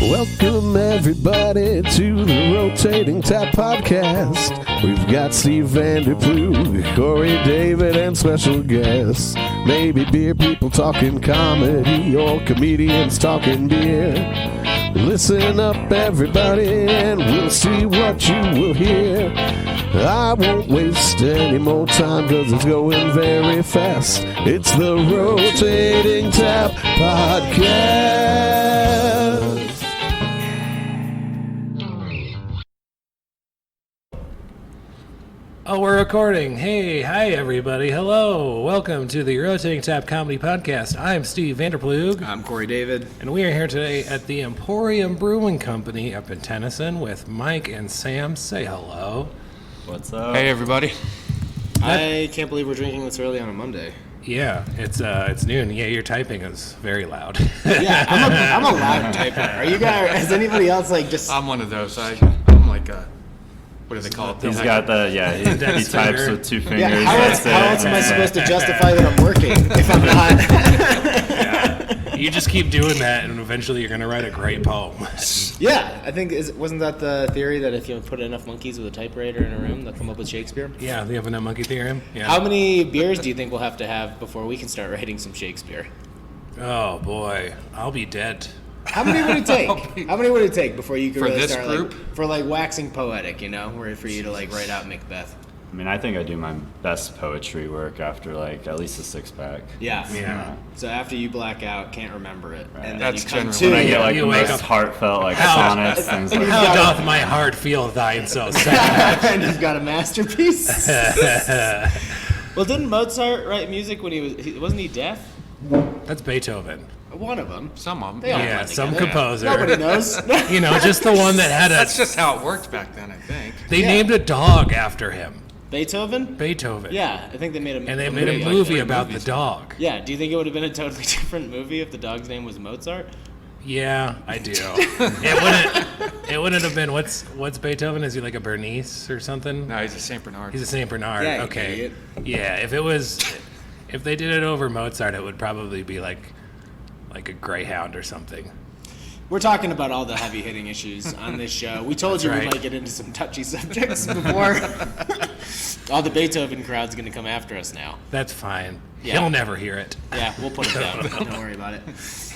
Welcome everybody to the Rotating Tap Podcast. We've got Steve Vanderplug, Corey David, and special guests. Maybe beer people talking comedy or comedians talking beer. Listen up everybody and we'll see what you will hear. I won't waste any more time cause it's going very fast. It's the Rotating Tap Podcast. Oh, we're recording. Hey, hi everybody. Hello. Welcome to the Rotating Tap Comedy Podcast. I'm Steve Vanderplug. I'm Corey David. And we are here today at the Empourium Brewing Company up in Tennyson with Mike and Sam. Say hello. What's up? Hey everybody. I can't believe we're drinking this early on a Monday. Yeah, it's noon. Yeah, your typing is very loud. Yeah, I'm a loud typer. Are you guys? Is anybody else like just? I'm one of those. I'm like what do they call it? He's got the he types with two fingers. Yeah, how else am I supposed to justify that I'm working if I'm not? Yeah, you just keep doing that, and eventually you're gonna write a great poem. Yeah, I think wasn't that the theory that if you put enough monkeys with a typewriter in a room, they'll come up with Shakespeare? Yeah, the infinite monkey theorem. Yeah. How many beers do you think we'll have to have before we can start writing some Shakespeare? Oh boy, I'll be dead. How many would it take? How many would it take before you could For really this start group? for waxing poetic, where for you to write out Macbeth? I mean, I think I do my best poetry work after at least a six-pack. Yeah. So after you black out, can't remember it, Right. and then That's you come generally to When I get You the wake most up- heartfelt How- sonnets, things like How that. doth my heart feel thine so sad? and he's got a masterpiece. Well, didn't Mozart write music when wasn't he deaf? That's Beethoven. One of them. Some of them. They all Yeah, blend some together. composer. Nobody knows. You know, just the one that had That's just how it worked back then, I think. They Yeah. named a dog after him. Beethoven? Beethoven. Yeah, I think they made a And they made a movie about the dog. Yeah, do you think it would have been a totally different movie if the dog's name was Mozart? Yeah, I do. It wouldn't have been what's Beethoven? Is he like a Bernice or something? No, he's a Saint Bernard. He's a Saint Bernard. Yeah, you okay. idiot. Yeah, if they did it over Mozart, it would probably be like a greyhound or something. We're talking about all the heavy-hitting issues on this show. We told you we right. might get into some touchy subjects before. All the Beethoven crowd's going to come after us now. That's fine. Yeah. He'll never hear it. Yeah, we'll put it down. Don't worry about it.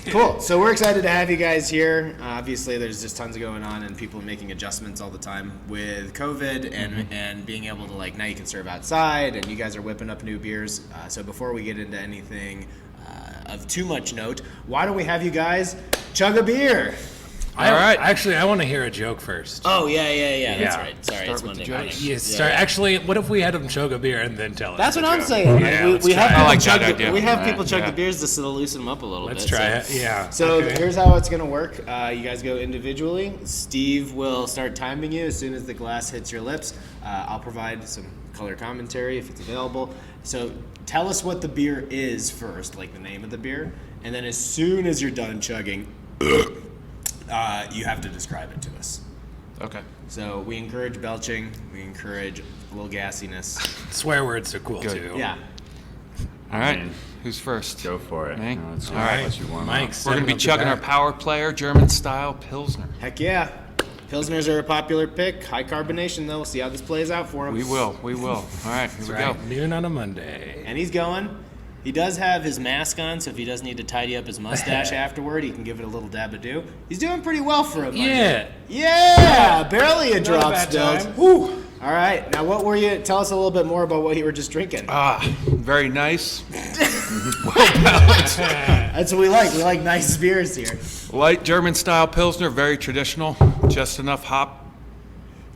Cool. So we're excited to have you guys here. Obviously, there's just tons going on, and people making adjustments all the time with COVID and being able to now you can serve outside, and you guys are whipping up new beers. So before we get into anything of too much note, why don't we have you guys chug a beer? All right. Actually, I want to hear a joke first. Oh yeah. That's Yeah. right. Sorry, Start it's with the Monday jokes. morning. You start. Actually, what if we had them chug a beer and then tell us? That's the what I'm joke? saying. Yeah, we let's have try it. people I like chug that the, idea. we have Right, people chug yeah. the beers just to loosen them up a little Let's bit. try so. it. Yeah. So okay. here's how it's gonna work. You guys go individually. Steve will start timing you as soon as the glass hits your lips. I'll provide some color commentary if it's available. So tell us what the beer is first, like the name of the beer, and then as soon as you're done chugging, you have to describe it to us. Okay. So we encourage belching. We encourage a little gassiness. Swear words are cool Good. too. Yeah. All right. Man. Who's first? Go for it. Me? You know, it's All right. what you want. Mike, We're going to be chugging our power player, German-style Pilsner. Heck yeah. Pilsners are a popular pick. High carbonation, though. We'll see how this plays out for him. We will. All right, here we go. Right. Noon on a Monday. And he's going. He does have his mask on, so if he does need to tidy up his mustache afterward, he can give it a little dab-a-do. He's doing pretty well for him. Yeah. Yeah! Barely a drop bad spilled. time. Whew. All right. Now, what were you? Tell us a little bit more about what you were just drinking. Very nice. That's what we like. We like nice beers here. Light German-style Pilsner, very traditional. Just enough hop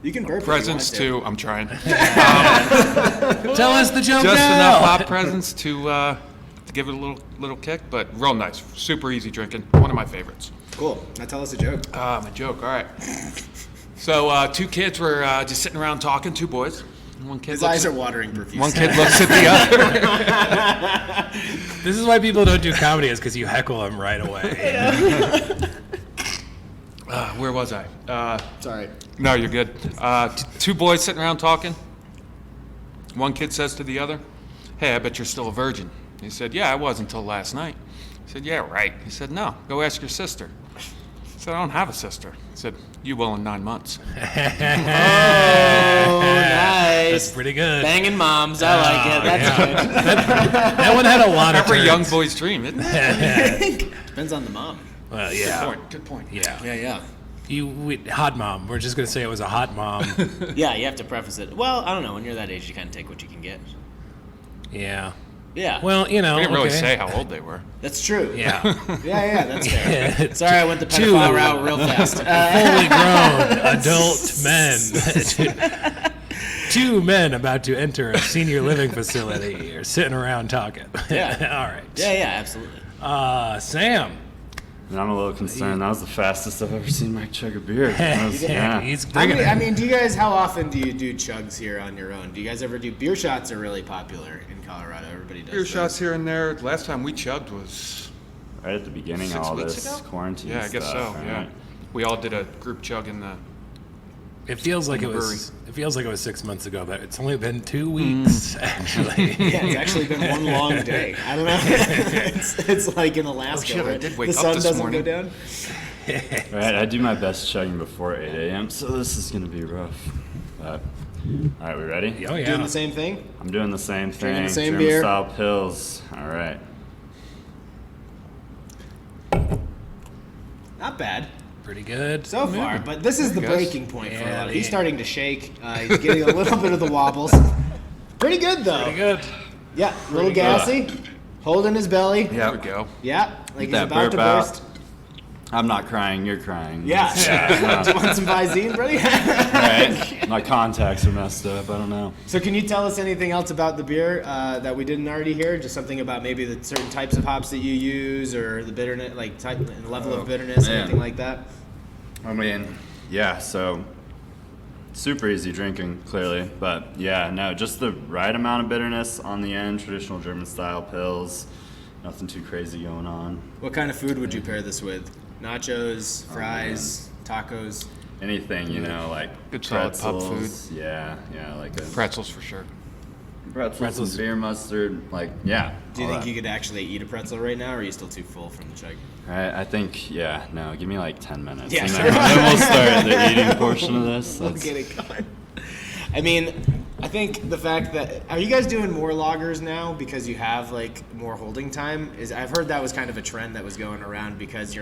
You can burp if you presence want to. I'm trying. Tell us the joke Just now. enough hop presence to give it a little kick, but real nice. Super easy drinking. One of my favorites. Cool. Now tell us a joke. My joke. All right. So two kids were just sitting around talking. Two boys. One kid His looks eyes at- are watering profusely. One kid looks at the other. This is why people don't do comedy, is because you heckle them right away. Where was I? Sorry. No, you're good. Two boys sitting around talking. One kid says to the other, "Hey, I bet you're still a virgin." He said, "Yeah, I was until last night." He said, "Yeah, right." He said, "No, go ask your sister." said, I don't have a sister. I said, you will in 9 months. Oh, nice. That's pretty good. Banging moms. I like it. That's good. That one had a lot of Every turns. young boy's dream, isn't it? Depends on the mom. Well, yeah. Good point. Yeah. Yeah. Hot mom. We're just going to say it was a hot mom. Yeah, you have to preface it. Well, I don't know. When you're that age, you kind of take what you can get. Yeah. Yeah. Well, We didn't really okay. say how old they were. That's true. Yeah. Yeah, that's fair. Yeah. Sorry, I went the pedophile route real fast. Fully grown adult men. Two men about to enter a senior living facility are sitting around talking. Yeah. All right. Yeah, absolutely. Sam. And I'm a little concerned. That was the fastest I've ever seen Mike chug a beer. That was- yeah. He's I digging it. mean, do you guys, how often do you do chugs here on your own? Do you guys ever do, beer shots are really popular in Colorado. Everybody does Beer those. shots here and there. Last time we chugged was Right at the beginning of 6 all weeks this ago? quarantine Yeah, I guess stuff, so. right? Yeah, we all did a group chug in the. It feels like in it the was. It feels like it was 6 months ago, but it's only been 2 weeks actually. Yeah, it's actually been one long day. I don't know. it's like in Alaska. shit, I where did wake the up sun this doesn't morning. go down. Right, I do my best chugging before 8 a.m., so this is going to be rough. But, all right, we ready? Oh yeah. Doing the same thing. I'm doing the same thing. Drinking the same German beer. style pills. All right. Not bad Pretty good. so far, but this is the guess. breaking point for a Yeah, lot. He's yeah. starting to shake. He's getting a little bit of the wobbles. Pretty good though. Pretty good. Yeah, a little gassy. Holding his belly. There we go. Yeah, like he's That about to burp out. burst. I'm not crying, you're crying. Yeah. Do you want some Visine, buddy? Right? My contacts are messed up. I don't know. So can you tell us anything else about the beer that we didn't already hear? Just something about maybe the certain types of hops that you use, or the bitterness, like type and level of bitterness, man. anything like that? I mean, yeah, so super easy drinking, clearly. But yeah, no, just the right amount of bitterness on the end, traditional German style pills. Nothing too crazy going on. What kind of food would you pair this with? Nachos, fries, tacos? Anything, you know, like Good solid pub pretzels. Yeah, like a Pretzels for sure. pretzels, and beer mustard, like, yeah. Do you all think that. you could actually eat a pretzel right now, or are you still too full from the chug? I think, yeah, no, give me like 10 minutes. Yeah, and sure. then we'll start the eating portion of this. We'll That's- get it going. I mean, I think the fact that, are you guys doing more lagers now because you have like more holding time? I've heard that was kind of a trend that was going around because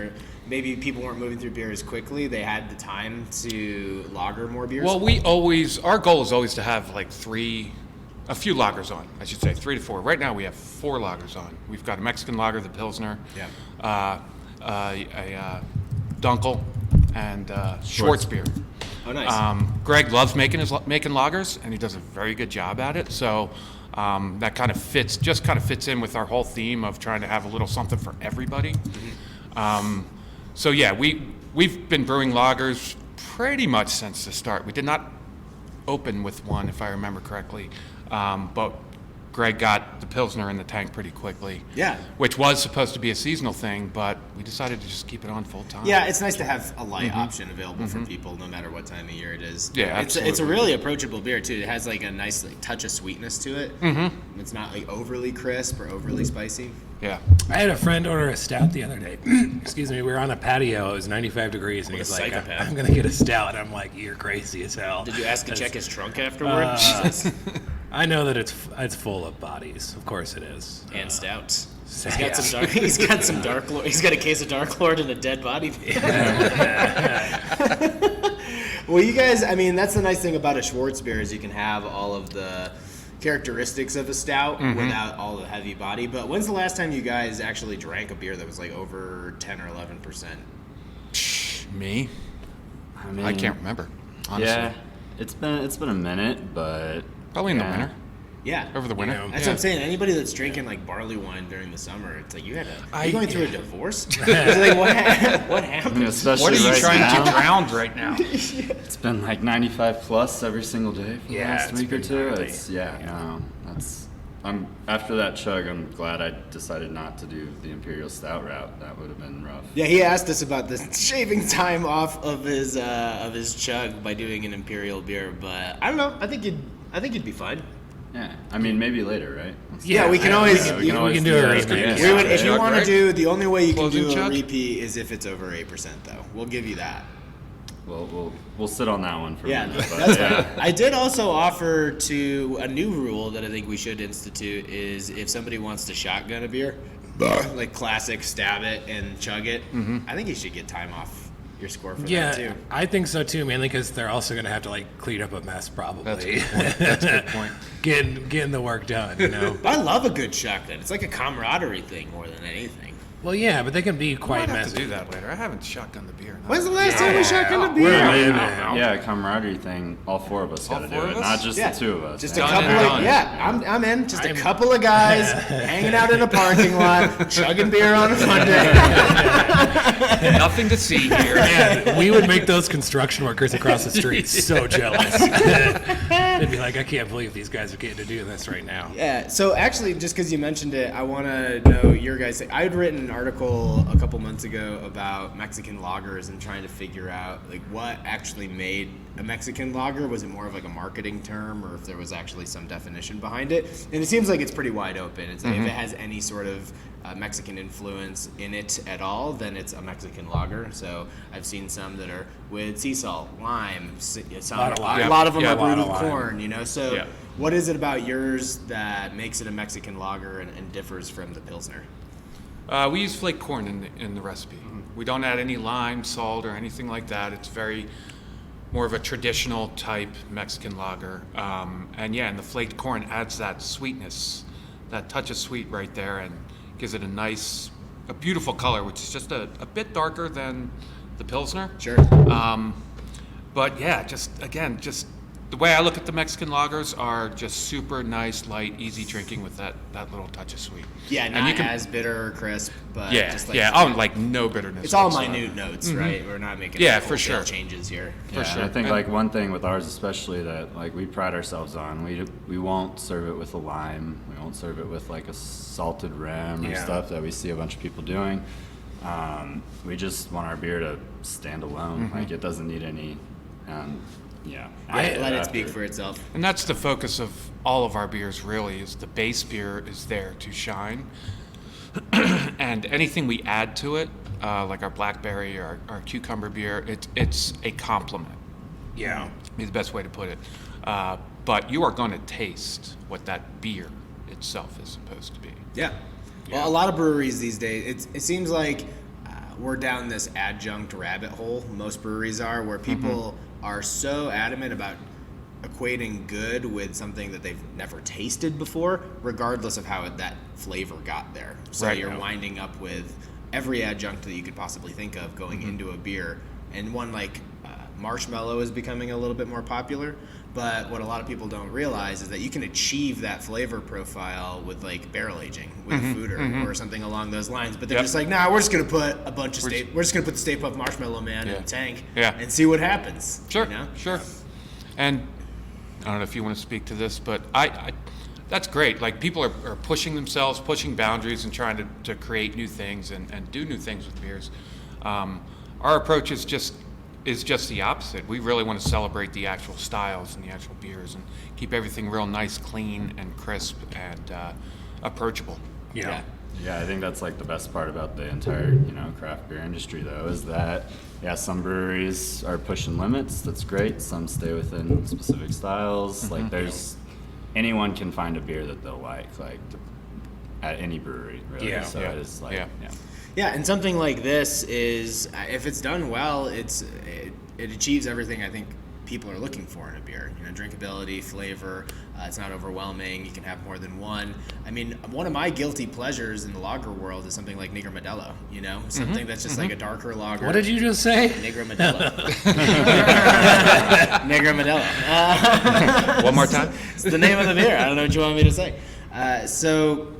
maybe people weren't moving through beer as quickly. They had the time to lager more beers. Well, our goal is always to have like a few lagers on, I should say, 3 to 4. Right now we have 4 lagers on. We've got a Mexican lager, the Pilsner, a Dunkel, and Schwartz beer. Oh, nice. Greg loves making lagers, and he does a very good job at it. So that kind of fits in with our whole theme of trying to have a little something for everybody. So yeah, we've been brewing lagers pretty much since the start. We did not open with one, if I remember correctly, but Greg got the Pilsner in the tank pretty quickly. Yeah. Which was supposed to be a seasonal thing, but we decided to just keep it on full time. Yeah, it's nice to have a light option available for people no matter what time of year it is. Yeah, it's a absolutely. really approachable beer too. It has like a nice touch of sweetness to it. Mm-hmm. It's not like overly crisp or overly spicy. Yeah. I had a friend order a stout the other day. Excuse me. We were on a patio. It was 95 degrees, and What he's a like, psychopath. "I'm gonna get a stout." And I'm like, "You're crazy as hell." Did you ask to check his trunk afterward? Jesus. I know that it's full of bodies. Of course it is. And stouts. He's Yeah. got some dark. He's got some Dark Lord. He's got a case of Dark Lord and a dead body. Well, you guys. I mean, that's the nice thing about a Schwartz beer is you can have all of the characteristics of a stout without all the heavy body. But when's the last time you guys actually drank a beer that was like over 10 or 11%? Me? I mean, I can't remember, honestly. Yeah, it's been a minute, but Probably in the yeah. winter. Yeah. Over the winter. You know, That's Yeah. what I'm saying. Anybody that's drinking like barley wine during the summer, it's like are I- you going through a divorce? It's like, what I mean, happened? especially What are you right trying now, to drown right now? It's been like 95 plus every single day for the Yeah, last it's week or been two. gnarly. After that chug, I'm glad I decided not to do the Imperial Stout route. That would have been rough. Yeah, he asked us about the shaving time off of his chug by doing an imperial beer, but I don't know. I think you'd be fine. Yeah, I mean, maybe later, right? Yeah, we can always. We can do a remake. We would, if you want to right? do, the only way you can Closing do a chug? repeat is if it's over 8%, though. We'll give you that. We'll sit on that one for Yeah, a minute. But that's yeah. fine. I did also offer to a new rule that I think we should institute is if somebody wants to shotgun a beer, like classic, stab it and chug it. I think you should get time off your score for that too. Yeah, I think so too, mainly because they're also going to have to like clean up a mess probably. That's a good point. That's a good point. getting the work done, you know. I love a good shotgun. It's like a camaraderie thing more than anything. Well, yeah, but they can be I quite might have to messy. do that later. I haven't shotgunned the beer. When's the last time we shotgunned a beer? Yeah, camaraderie thing. All four of us got to do four it, of us? not just the two of us. Just Yeah. a Done couple and of done. I'm in. Just a couple of guys hanging out in a parking lot, chugging beer on a Monday. Nothing to see here. Man, we would make those construction workers across the street so jealous. They'd be like, I can't believe these guys are getting to do this right now. Yeah. So actually, just because you mentioned it, I want to know your guys. I had written an article a couple months ago about Mexican lagers and trying to figure out like what actually made a Mexican lager. Was it more of like a marketing term, or if there was actually some definition behind it? And it seems like it's pretty wide open. It's if it has any sort of Mexican influence in it at all, then it's a Mexican lager. So I've seen some that are with sea salt, lime, a lot of them are brewed with corn. You know, so Yeah. what is it about yours that makes it a Mexican lager and differs from the Pilsner? We use flaked corn in the recipe. We don't add any lime, salt, or anything like that. It's very more of a traditional type Mexican lager. And the flaked corn adds that sweetness, that touch of sweet right there, and gives it a beautiful color, which is just a bit darker than the Pilsner. Sure. But yeah, just the way I look at the Mexican lagers are just super nice, light, easy drinking with that little touch of sweet. Yeah, And not you can- as bitter or crisp, but Yeah, just like like no bitterness. it's all whatsoever. minute notes, right? We're not making Yeah, like, for wholesale sure. changes here. Yeah, and sure. I think And- like one thing with ours especially that like we pride ourselves on, we won't serve it with a lime, we won't serve it with like a salted rim or Yeah. stuff that we see a bunch of people doing. We just want our beer to stand alone, like it doesn't need any. Let it speak for itself. And that's the focus of all of our beers, really, is the base beer is there to shine. And anything we add to it, like our blackberry or our cucumber beer, it's a complement. Yeah. Be the best way to put it. But you are going to taste what that beer itself is supposed to be. Yeah. Well, a lot of breweries these days, it seems like we're down this adjunct rabbit hole. Most breweries are, where people are so adamant about equating good with something that they've never tasted before, regardless of how that flavor got there. So Right. you're winding up with every adjunct that you could possibly think of going into a beer. And one like marshmallow is becoming a little bit more popular. But what a lot of people don't realize is that you can achieve that flavor profile with like barrel aging with a foeder or something along those lines. But they're Yep. just like, nah, we're just gonna put a bunch of we're just gonna put the Stay Puft Marshmallow Man in Yeah. a tank Yeah. and see what happens. Sure, You know? sure. And I don't know if you want to speak to this, but I that's great. Like people are pushing themselves, pushing boundaries, and trying to create new things and do new things with beers. Our approach is just the opposite. We really want to celebrate the actual styles and the actual beers and keep everything real nice, clean, and crisp and approachable. Yeah. Yeah, I think that's like the best part about the entire, craft beer industry though, is that some breweries are pushing limits, that's great. Some stay within specific styles. Like there's anyone can find a beer that they'll like at any brewery, really. Yeah. So Yeah. it's like Yeah. Yeah, and something like this is, if it's done well, it achieves everything I think people are looking for in a beer. Drinkability, flavor. It's not overwhelming. You can have more than one. I mean, one of my guilty pleasures in the lager world is something like Negro Modelo. Something that's just like a darker lager. What did you just say? Negro Modelo. Negro Modelo. One more time. It's the name of the beer. I don't know what you want me to say. So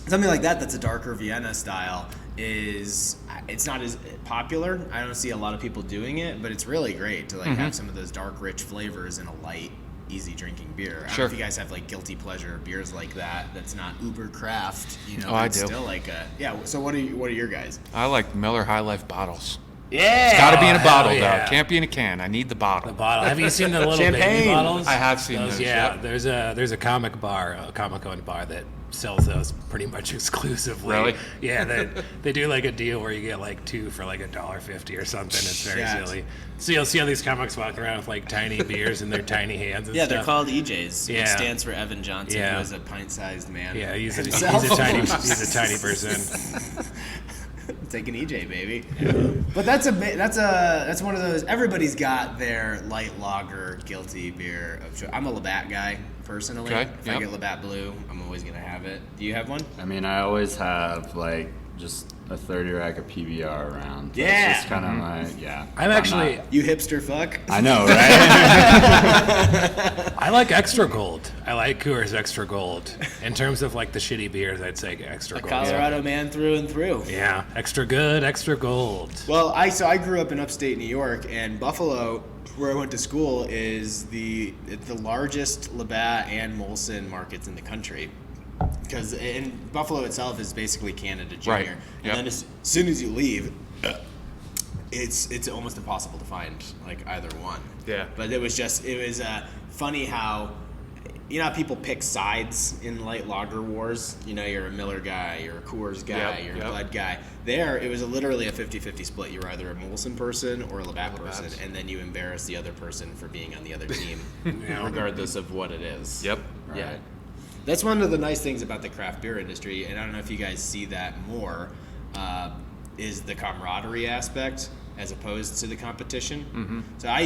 something like that that's a darker Vienna style it's not as popular. I don't see a lot of people doing it, but it's really great to have some of those dark, rich flavors in a light, easy drinking beer. I don't know if you guys have like guilty pleasure beers like that. That's not uber craft. I it's do. still like So what are your guys? I like Miller High Life bottles. Yeah, It's got to be in a bottle, yeah. though. Can't be in a can. I need the bottle. The bottle. Have you seen the little Champagne. baby bottles? I have seen those, Yeah, yeah. there's a comic bar, a Comic-Con bar that sells those pretty much exclusively. Really? Yeah, they do like a deal where you get like 2 for like $1.50 or something. It's very silly. So you'll see all these comics walking around with like tiny beers in their tiny hands and Yeah, stuff. they're called EJs. Yeah. It stands for Evan Johnson, Yeah. who is a pint-sized man. Yeah, he's a himself. tiny person. Take an EJ, baby. But that's one of those. Everybody's got their light lager guilty beer of choice. I'm a Labatt guy personally. Okay, If I get Labatt Blue, I'm always gonna have it. Do you have one? I mean, I always have like just a 30 rack of PBR around. Yeah. It's just kind of my, I'm actually, You hipster fuck. I know, right? I like Extra Gold. I like Coors Extra Gold. In terms of like the shitty beers, I'd say Extra A Gold. Colorado man through and through. Yeah, extra good, extra gold. Well, I grew up in upstate New York, and Buffalo, where I went to school, is the largest Labatt and Molson markets in the country. Because in Buffalo itself is basically Canada Junior, Right. and Yep. then as soon as you leave, it's almost impossible to find like either one. Yeah. But it was funny how, you know how people pick sides in light lager wars? You know, you're a Miller guy, you're a Coors guy, Yep, you're a yep. Bud guy. There, it was literally a 50-50 split. You were either a Molson person or a Labatt person, and then you embarrass the other person for being on the other team, regardless of what it is. Yep. Yeah. That's one of the nice things about the craft beer industry, and I don't know if you guys see that more, is the camaraderie aspect as opposed to the competition. Mm-hmm. So I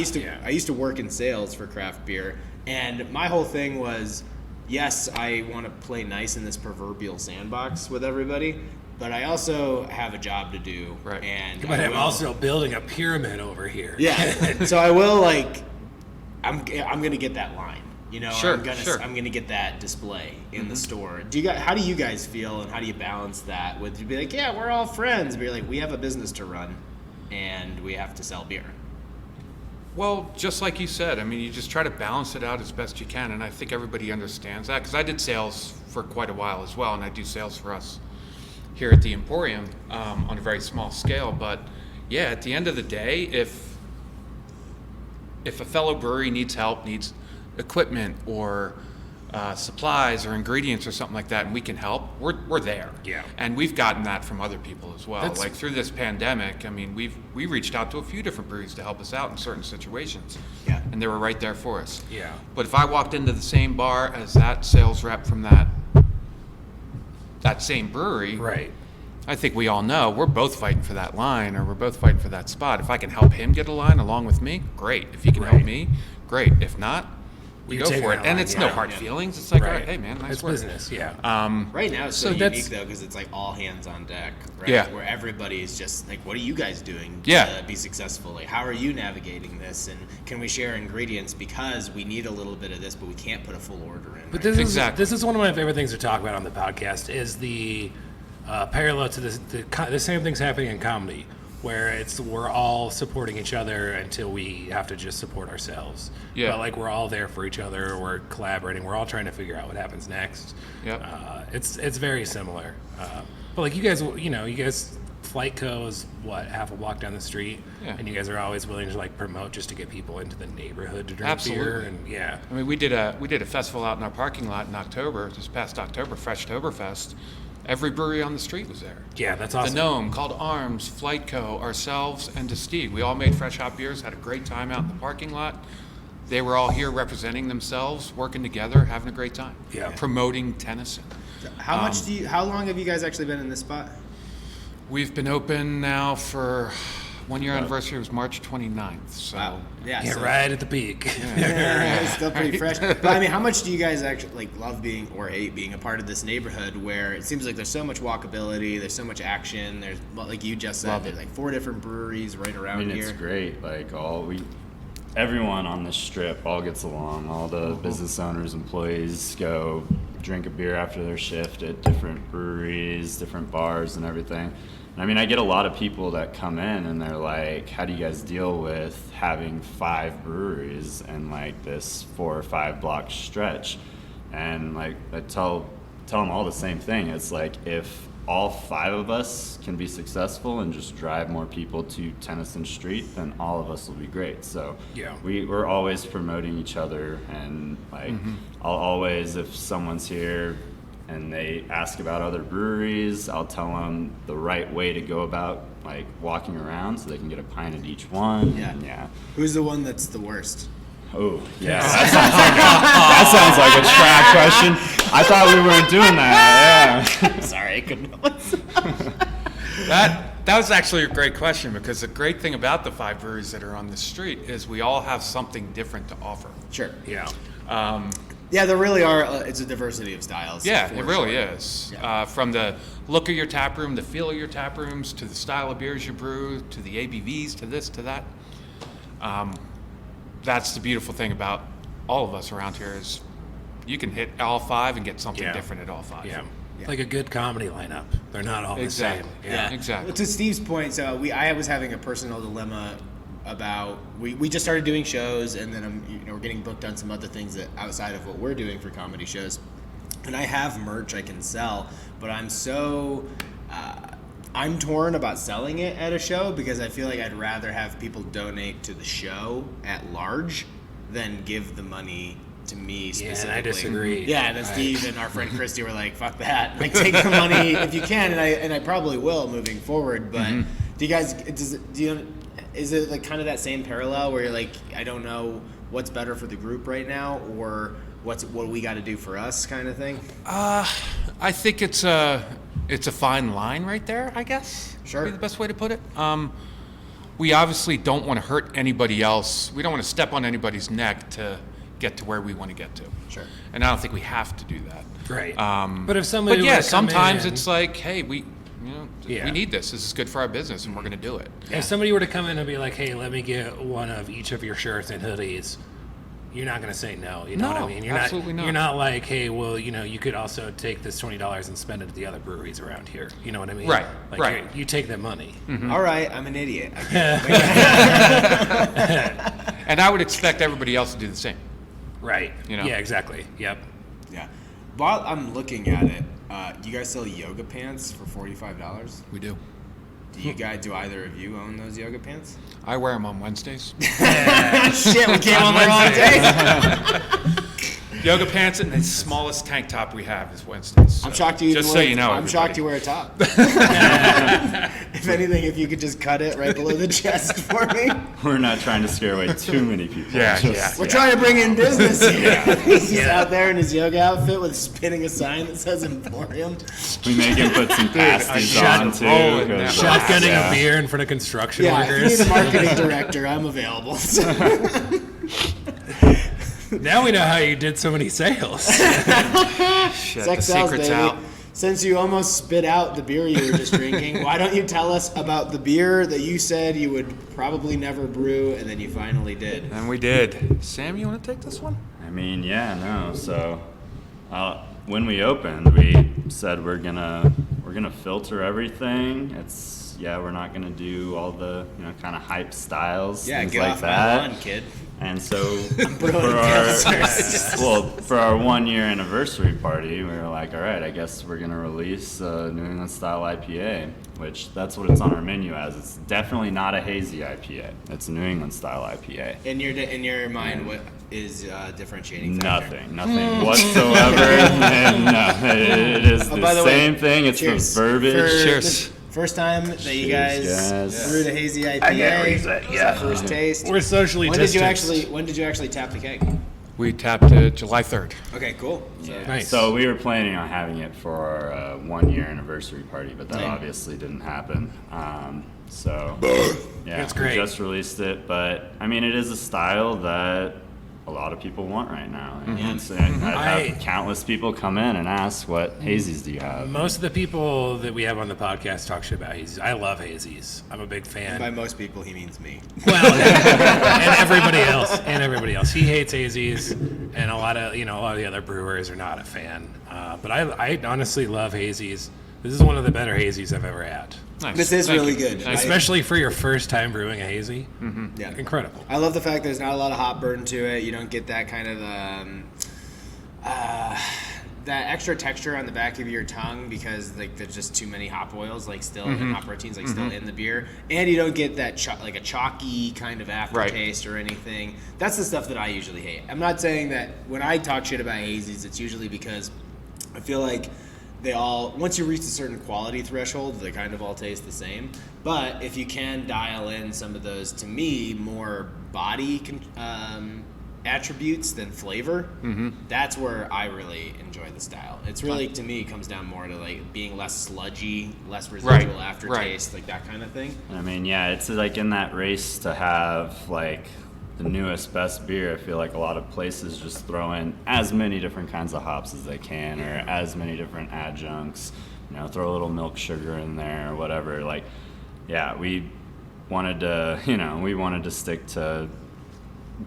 used to work in sales for craft beer, and my whole thing was, yes, I want to play nice in this proverbial sandbox with everybody, but I also have a job to do. Right. And But I I'm will- also building a pyramid over here. yeah. So I will I'm gonna get that line. You know, Sure, I'm gonna get that display in the store. How do you guys feel, and how do you balance that with, you be like, yeah, we're all friends, but you're like, we have a business to run, and we have to sell beer. Well, just like you said, I mean, you just try to balance it out as best you can, and I think everybody understands that, because I did sales for quite a while as well, and I do sales for us here at the Emporium on a very small scale. But yeah, at the end of the day, if a fellow brewery needs help, needs equipment or supplies or ingredients or something like that, and we can help, we're there. Yeah. And we've gotten that from other people as well. That's- Like through this pandemic, I mean, we reached out to a few different breweries to help us out in certain situations. Yeah. And they were right there for us. Yeah. But if I walked into the same bar as that sales rep from that same brewery, Right. I think we all know we're both fighting for that line, or we're both fighting for that spot. If I can help him get a line along with me, great. If he can help Right. me, great. If not, we You go take for that it. And line, it's no yeah. hard feelings. It's like, all right, hey man, nice It's work. business, yeah. Right now, it's so So that's- unique though, because it's like all hands on deck, right? Yeah. Where everybody's just like, what are you guys doing Yeah. to be successful? Like, how are you navigating this? And can we share ingredients, because we need a little bit of this, but we can't put a full order in. But right? Exactly. this is one of my favorite things to talk about on the podcast is the parallel to the same things happening in comedy, where we're all supporting each other until we have to just support ourselves. Yeah. But like we're all there for each other, we're collaborating, we're all trying to figure out what happens next. Yep. It's very similar. But like you guys, Flight Co. is what, half a block down the street, Yeah. and you guys are always willing to like promote just to get people into the neighborhood to drink beer, Absolutely. and yeah. I mean, we did a festival out in our parking lot in October, this past October, Freshtoberfest. Every brewery on the street was there. Yeah, that's awesome. The Gnome, Called Arms, Flight Co., ourselves, and Destigue. We all made fresh hop beers, had a great time out in the parking lot. They were all here representing themselves, working together, having a great time. Yeah. Promoting Tennyson. How long have you guys actually been in this spot? We've been open now for 1 year anniversary was March 29th. So Wow. Yeah. Yeah, so- right at the peak. It's still pretty fresh. But I mean, how much do you guys actually like love being or hate being a part of this neighborhood where it seems like there's so much walkability, there's so much action, there's, like you just said, there's like 4 different breweries right I around mean, here. it's great. Like everyone on this strip all gets along. All the business owners, employees go drink a beer after their shift at different breweries, different bars, and everything. And I mean, I get a lot of people that come in and they're like, "How do you guys deal with having 5 breweries in like this 4 or 5 block stretch?" And like I tell them all the same thing. It's like, if all 5 of us can be successful and just drive more people to Tennyson Street, then all of us will be great. So Yeah. we're always promoting each other, and like I'll always, if someone's here and they ask about other breweries, I'll tell them the right way to go about like walking around so they can get a pint at each one. Yeah. Yeah. Who's the one that's the worst? Oh, yeah. That sounds like a trap question. I thought we weren't doing that. Yeah. Sorry, I couldn't. That was actually a great question, because the great thing about the 5 breweries that are on the street is we all have something different to offer. Sure. Yeah. Yeah, there really are. It's a diversity of styles. Yeah, for it really sure. is. Yeah. From the look of your tap room, the feel of your tap rooms, to the style of beers you brew, to the ABVs, to this, to that. That's the beautiful thing about all of us around here is you can hit all 5 and get something different at all 5. Yeah. Like a good comedy lineup. They're not all Exactly. the same. Yeah. Exactly. To Steve's point, so I was having a personal dilemma about we just started doing shows, and then we're getting booked on some other things that outside of what we're doing for comedy shows, and I have merch I can sell, but I'm so I'm torn about selling it at a show because I feel like I'd rather have people donate to the show at large than give the money to me specifically. Yeah, and I disagree. Yeah, and then Steve and our friend Christy were like, "Fuck that! Like, take the money if you can," and I probably will moving forward. But do you guys? Is it like kind of that same parallel where you're like, I don't know what's better for the group right now, or what we got to do for us, kind of thing? I think it's a fine line right there, I guess. Sure. Would be the best way to put it. We obviously don't want to hurt anybody else. We don't want to step on anybody's neck to get to where we want to get to. Sure. And I don't think we have to do that. Right. But if somebody But were yeah, to come sometimes in- it's like, hey, we need this. This is good for our business, and we're going to do it. If somebody were to come in and be like, "Hey, let me get one of each of your shirts and hoodies," you're not going to say no. You know what I No, mean? absolutely not. You're not like, "Hey, well, you could also take this $20 and spend it at the other breweries around here." You know what I mean? Right, Like right. You take that money. All right, I'm an idiot. And I would expect everybody else to do the same. Right. You know? Yeah. Exactly. Yep. Yeah. While I'm looking at it, you guys sell yoga pants for $45? We do. Do either of you own those yoga pants? I wear them on Wednesdays. Shit, we came on the wrong day. Yoga pants and the smallest tank top we have is Wednesdays. I'm shocked you. Just so you know, I'm shocked you wear a top. If anything, if you could just cut it right below the chest for me. We're not trying to scare away too many people. Yeah. We're trying to bring in business here. He's out there in his yoga outfit with spinning a sign that says Emporium. We make him put some pasties on too. rolling 'cause, Shotgunning a beer in front of construction Yeah, if you workers. need a marketing director, I'm available. Now we know how you did so many sales. Shit, the Sex sells, secret's baby. out. Since you almost spit out the beer you were just drinking, why don't you tell us about the beer that you said you would probably never brew, and then you finally did? And we did. Sam, you want to take this one? I mean, yeah, no. So when we opened, we said we're gonna filter everything. We're not gonna do all the kind of hype styles, Yeah, things get like off that. my lawn, kid. And so brewing for our 1 year anniversary party, we were like, all right, I guess we're gonna release a New England style IPA, which that's what it's on our menu as. It's definitely not a hazy IPA. It's a New England style IPA. In your mind, what is differentiating factor? Nothing whatsoever. And no, it is by the the way, same thing. It's cheers. the verbiage. For Cheers. the first time that you guys Cheers, guys. brewed a hazy IPA. Yeah. First taste. We're socially When did distanced. you actually tap the keg? We tapped it July 3rd. Okay, cool. So, Nice. So we were planning on having it for our 1 year anniversary party, but that obviously didn't happen. That's great. We just released it, but I mean, it is a style that a lot of people want right now. And I've had countless people come in and ask, what hazies do you have? Most of the people that we have on the podcast talk shit about hazies. I love hazies. I'm a big fan. by most people, he means me. Well, and everybody else. He hates hazies, and a lot of the other brewers are not a fan. But I honestly love hazies. This is one of the better hazies I've ever had. Nice. This is Thank really you. good. Thank you. Especially for your first time brewing a hazy. Yeah. Incredible. I love the fact there's not a lot of hop burn to it. You don't get that kind of that extra texture on the back of your tongue because there's just too many hop oils and hop proteins still in the beer, and you don't get that a chalky kind of aftertaste or anything. That's the stuff that I usually hate. I'm not saying that when I talk shit about hazies, it's usually because I feel like they all, once you reach a certain quality threshold, they kind of all taste the same. But if you can dial in some of those, to me, more body attributes than flavor, that's where I really enjoy the style. It's really, to me, it comes down more to like being less sludgy, less residual aftertaste, like that kind of thing. I mean, yeah, it's like in that race to have like the newest, best beer. I feel like a lot of places just throw in as many different kinds of hops as they can, or as many different adjuncts. You know, throw a little milk sugar in there or whatever. Like, yeah, we wanted to stick to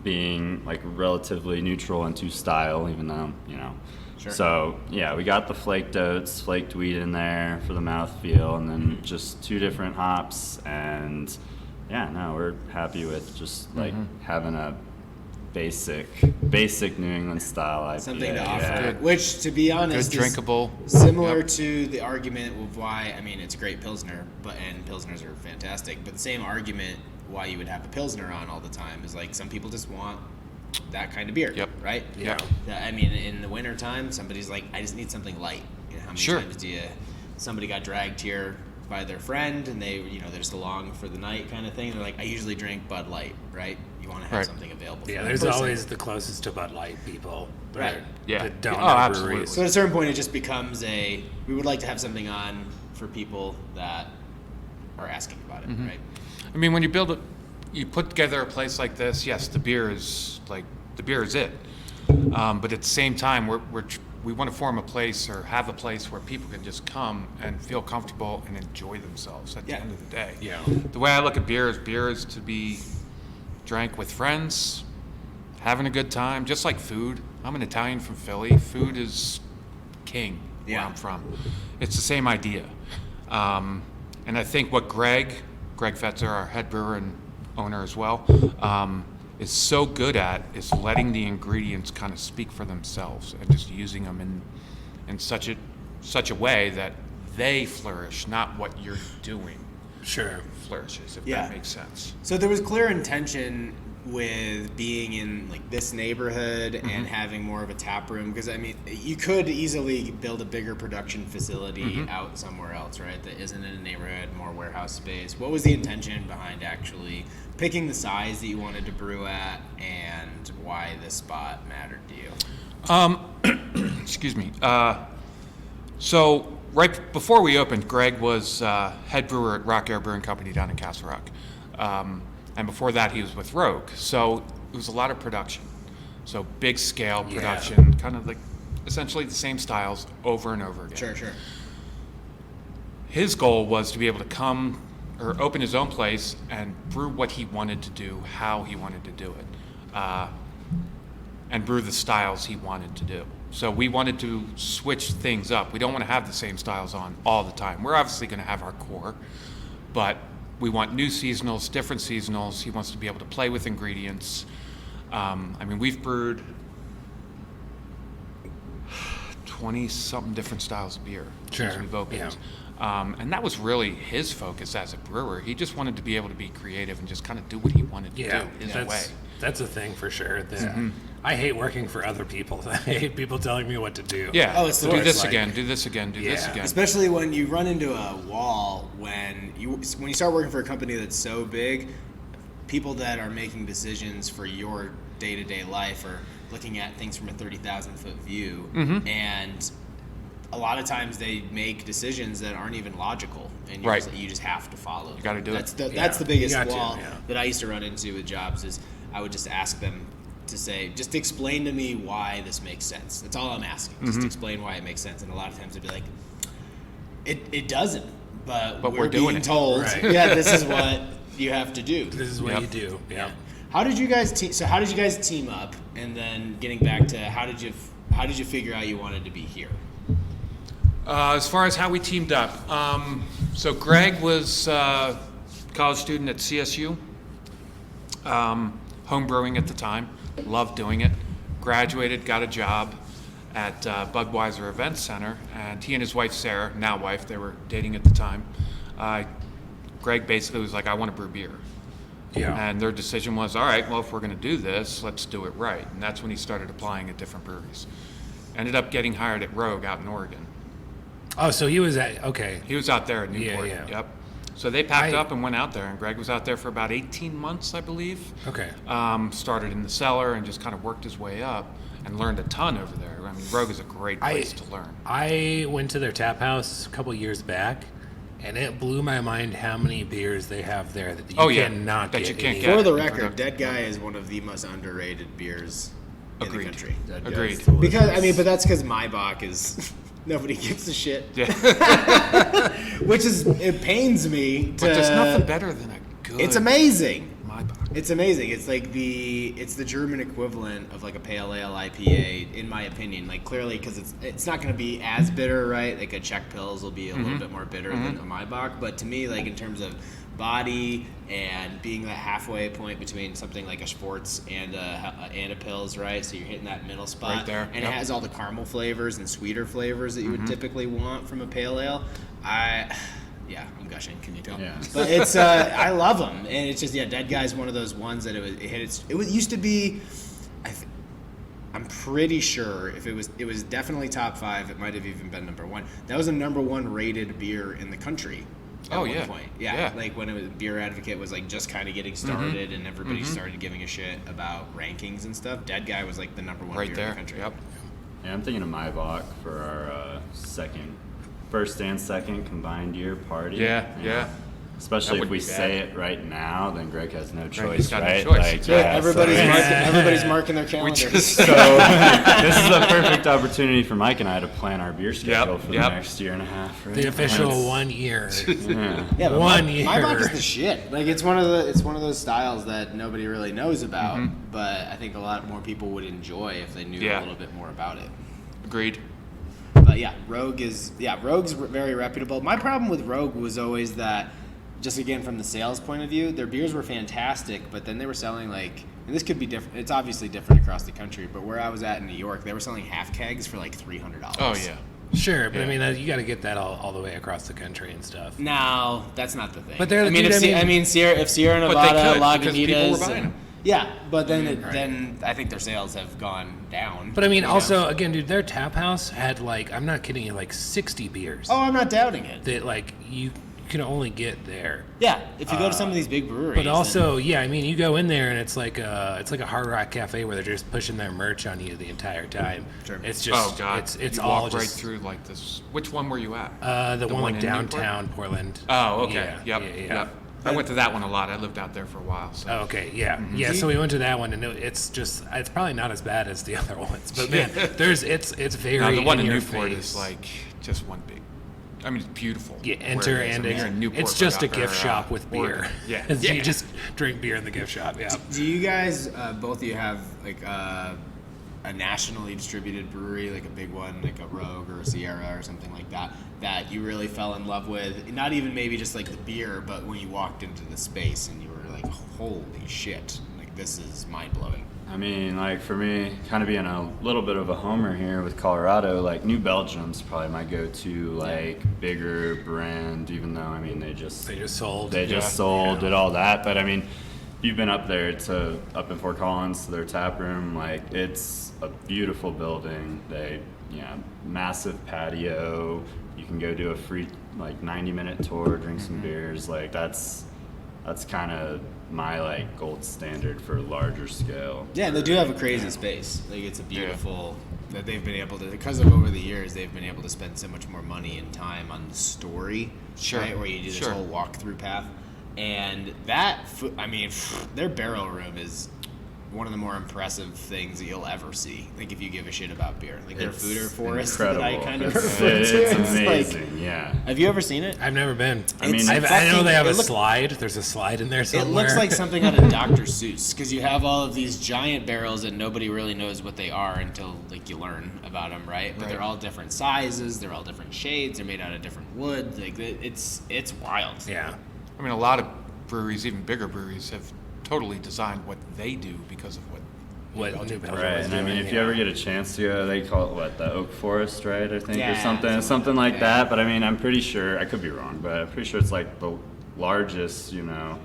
being like relatively neutral into style, even though, you know. Sure. So yeah, we got the flaked oats, flaked wheat in there for the mouthfeel, and then just 2 different hops. And yeah, no, we're happy with just like having a basic New England style IPA. Something to yeah. offer, which, to be honest, Good, drinkable. is similar to the argument of why, I mean, it's a great Pilsner, and Pilsners are fantastic, but the same argument why you would have a Pilsner on all the time is like some people just want that kind of beer, right? Yeah. I mean, in the wintertime, somebody's like, I just need something light. You know, how many times somebody got dragged here by their friend and they, you know, they're just along for the night kind of thing. They're like, I usually drink Bud Light, right? You want to have something available. Yeah, for there's that person. always the closest to Bud Light people. Right. Yeah. That don't Oh, have absolutely. breweries. So at a certain point, it just becomes we would like to have something on for people that are asking about it, right? I mean, when you put together a place like this, yes, the beer is it. But at the same time, we want to form a place or have a place where people can just come and feel comfortable and enjoy themselves at the end of the day. Yeah. The way I look at beer is to be drank with friends, having a good time, just like food. I'm an Italian from Philly. Food is king where I'm from. It's the same idea. And I think what Greg Fetzer, our head brewer and owner as well, is so good at is letting the ingredients kind of speak for themselves and just using them in such a way that they flourish, not what you're doing flourishes, if that makes sense. So there was clear intention with being in like this neighborhood and having more of a tap room, because I mean, you could easily build a bigger production facility out somewhere else, right? That isn't in a neighborhood, more warehouse space. What was the intention behind actually picking the size that you wanted to brew at, and why this spot mattered to you? Excuse me. So right before we opened, Greg was head brewer at Rock Air Brewing Company down in Castle Rock. And before that, he was with Rogue. So it was a lot of production. So big scale production, kind of like essentially the same styles over and over again. Sure. His goal was to be able to come or open his own place and brew what he wanted to do, how he wanted to do it, and brew the styles he wanted to do. So we wanted to switch things up. We don't want to have the same styles on all the time. We're obviously going to have our core, but we want new seasonals, different seasonals. He wants to be able to play with ingredients. I mean, we've brewed 20-something different styles of beer since we've opened. And that was really his focus as a brewer. He just wanted to be able to be creative and just kind of do what he wanted to do his way. That's a thing for sure. I hate working for other people. I hate people telling me what to do. Yeah. Oh, it's the do worst. this again, do this again, do this again. Especially when you run into a wall when you start working for a company that's so big, people that are making decisions for your day-to-day life are looking at things from a 30,000-foot view, and a lot of times they make decisions that aren't even logical, and you just have to follow. You got to do it. it. That's the biggest You got to, wall that I used to run into with jobs. Is I would just ask them to say, just explain to me why this makes sense. That's all I'm asking. Just explain why it makes sense. And a lot of times they'd be like, it doesn't, but we're doing being it. told, Right. this is what you have to do. This is what you do. Yeah. How did you guys team up? And then getting back to how did you figure out you wanted to be here? As far as how we teamed up, so Greg was a college student at CSU, home brewing at the time, loved doing it, graduated, got a job at Budweiser Event Center, and he and his wife Sarah, now wife, they were dating at the time. Greg basically was like, I want to brew beer. Yeah. And their decision was, all right, well, if we're going to do this, let's do it right. And that's when he started applying at different breweries. Ended up getting hired at Rogue out in Oregon. Oh, so he was at, okay. He was out there at Newport. Yeah. Yep. So they packed up and went out there, and Greg was out there for about 18 months, I believe. Okay. Started in the cellar and just kind of worked his way up and learned a ton over there. I mean, Rogue is a great place to learn. I went to their tap house a couple years back, and it blew my mind how many beers they have there that you cannot that get. you can't anywhere. get. For the record, Dead Guy is one of the most underrated beers in the country. Agreed. Because but that's because Maibach is nobody gives a shit. Yeah. Which is it pains me. But there's nothing better than a good. It's amazing. Maibach. It's amazing. It's like the German equivalent of like a pale ale IPA, in my opinion. Like clearly, because it's not going to be as bitter, right? Like a Czech Pils will be a little bit more bitter than a Maibach. But to me, like in terms of body and being that halfway point between something like a Schwartz and a Pils, right? So you're hitting that middle spot, Right there. and it has all the caramel flavors and sweeter flavors that you would typically want from a pale ale. Yeah, I'm gushing. Can you tell? Yeah. But it's I love them, and it's just Dead Guy's one of those ones that it used to be. I'm pretty sure if it was definitely top 5. It might have even been number 1. That was a number 1 rated beer in the country. At one point. Yeah, like when Beer Advocate was like just kind of getting started, and everybody started giving a shit about rankings and stuff. Dead Guy was like the number 1 beer in the country. Yep. Yeah, I'm thinking of Maibach for our first and second combined year party. Yeah. Especially if we wouldn't be say bad. it right now, then Greg has no He's choice, got no right? choice. Like, Yeah, yeah, everybody's marking their calendars. so this is a perfect opportunity for Mike and I to plan our beer schedule for the next year and a half. Right? The official 1 year. Yeah, but 1 year. Maibach is the shit. Like it's one of those styles that nobody really knows about, but I think a lot more people would enjoy if they knew a little bit more about it. Agreed. But Rogue's very reputable. My problem with Rogue was always that, just again from the sales point of view, their beers were fantastic, but then they were selling like, and this could be different. It's obviously different across the country, but where I was at in New York, they were selling half kegs for like $300. Oh yeah. Sure, but I mean, you got to get that all the way across the country and stuff. No, that's not the thing. But they're, if Sierra But Nevada, they could, because people were Lagunitas, buying them. yeah, but then I think their sales have gone down. But I mean, also, again, dude, their tap house had like, I'm not kidding you, like 60 beers Oh, I'm not doubting it. that like you can only get there. Yeah, if you go to some of these big breweries. But also, I mean, you go in there and it's like a Hard Rock Cafe where they're just pushing their merch on you the entire time. Sure. It's just, Oh god. it's you all walk right just through like this. Which one were you at? the one like in downtown Portland. Oh, okay. Yeah, Yep. I went to that one a lot. I lived out there for a while. So. Oh, okay, yeah. So we went to that one, and it's probably not as bad as the other ones, but man, it's very. No, the one in your Newport face. is like just one big. I mean, it's beautiful. Yeah, enter where it is. and I mean, you're in Newport, it's just a or, gift shop with beer. Oregon. Yeah. You just drink beer in the gift shop. Yeah. Do you guys, both of you, have like a nationally distributed brewery, like a big one, like a Rogue or a Sierra or something like that you really fell in love with? Not even maybe just like the beer, but when you walked into the space and you were like, holy shit, like this is mind blowing. I mean, like for me, kind of being a little bit of a homer here with Colorado, like New Belgium's probably my go-to, like bigger brand. Even though I mean they just sold, did all that. But I mean, you've been up there to up in Fort Collins to their tap room. Like it's a beautiful building. They massive patio. You can go do a free like 90-minute tour, drink some beers. Like that's kind of my like gold standard for larger scale. Yeah, they do have a crazy space. Like it's a beautiful that they've been able to, because of over the years, they've been able to spend so much more money and time on the story, right? Where you do this whole walkthrough path, and that their barrel room is one of the more impressive things that you'll ever see. Like if you give a shit about beer, like their foeder forest that I kind of refer to. It's amazing. Have you ever seen it? I've never been. I mean, I know they have a slide. There's a slide in there somewhere. It looks like something out of Dr. Seuss, because you have all of these giant barrels and nobody really knows what they are until like you learn about them, right? But they're all different sizes. They're all different shades. They're made out of different wood. Like it's wild. Yeah. I mean, a lot of breweries, even bigger breweries, have totally designed what they do because of what New Belgium Right, is and I mean, doing, if you ever get a chance to go, they call it the Oak Forest, right? I think, or something like that. that. But I mean, I'm pretty sure I could be wrong, but I'm pretty sure it's like the largest,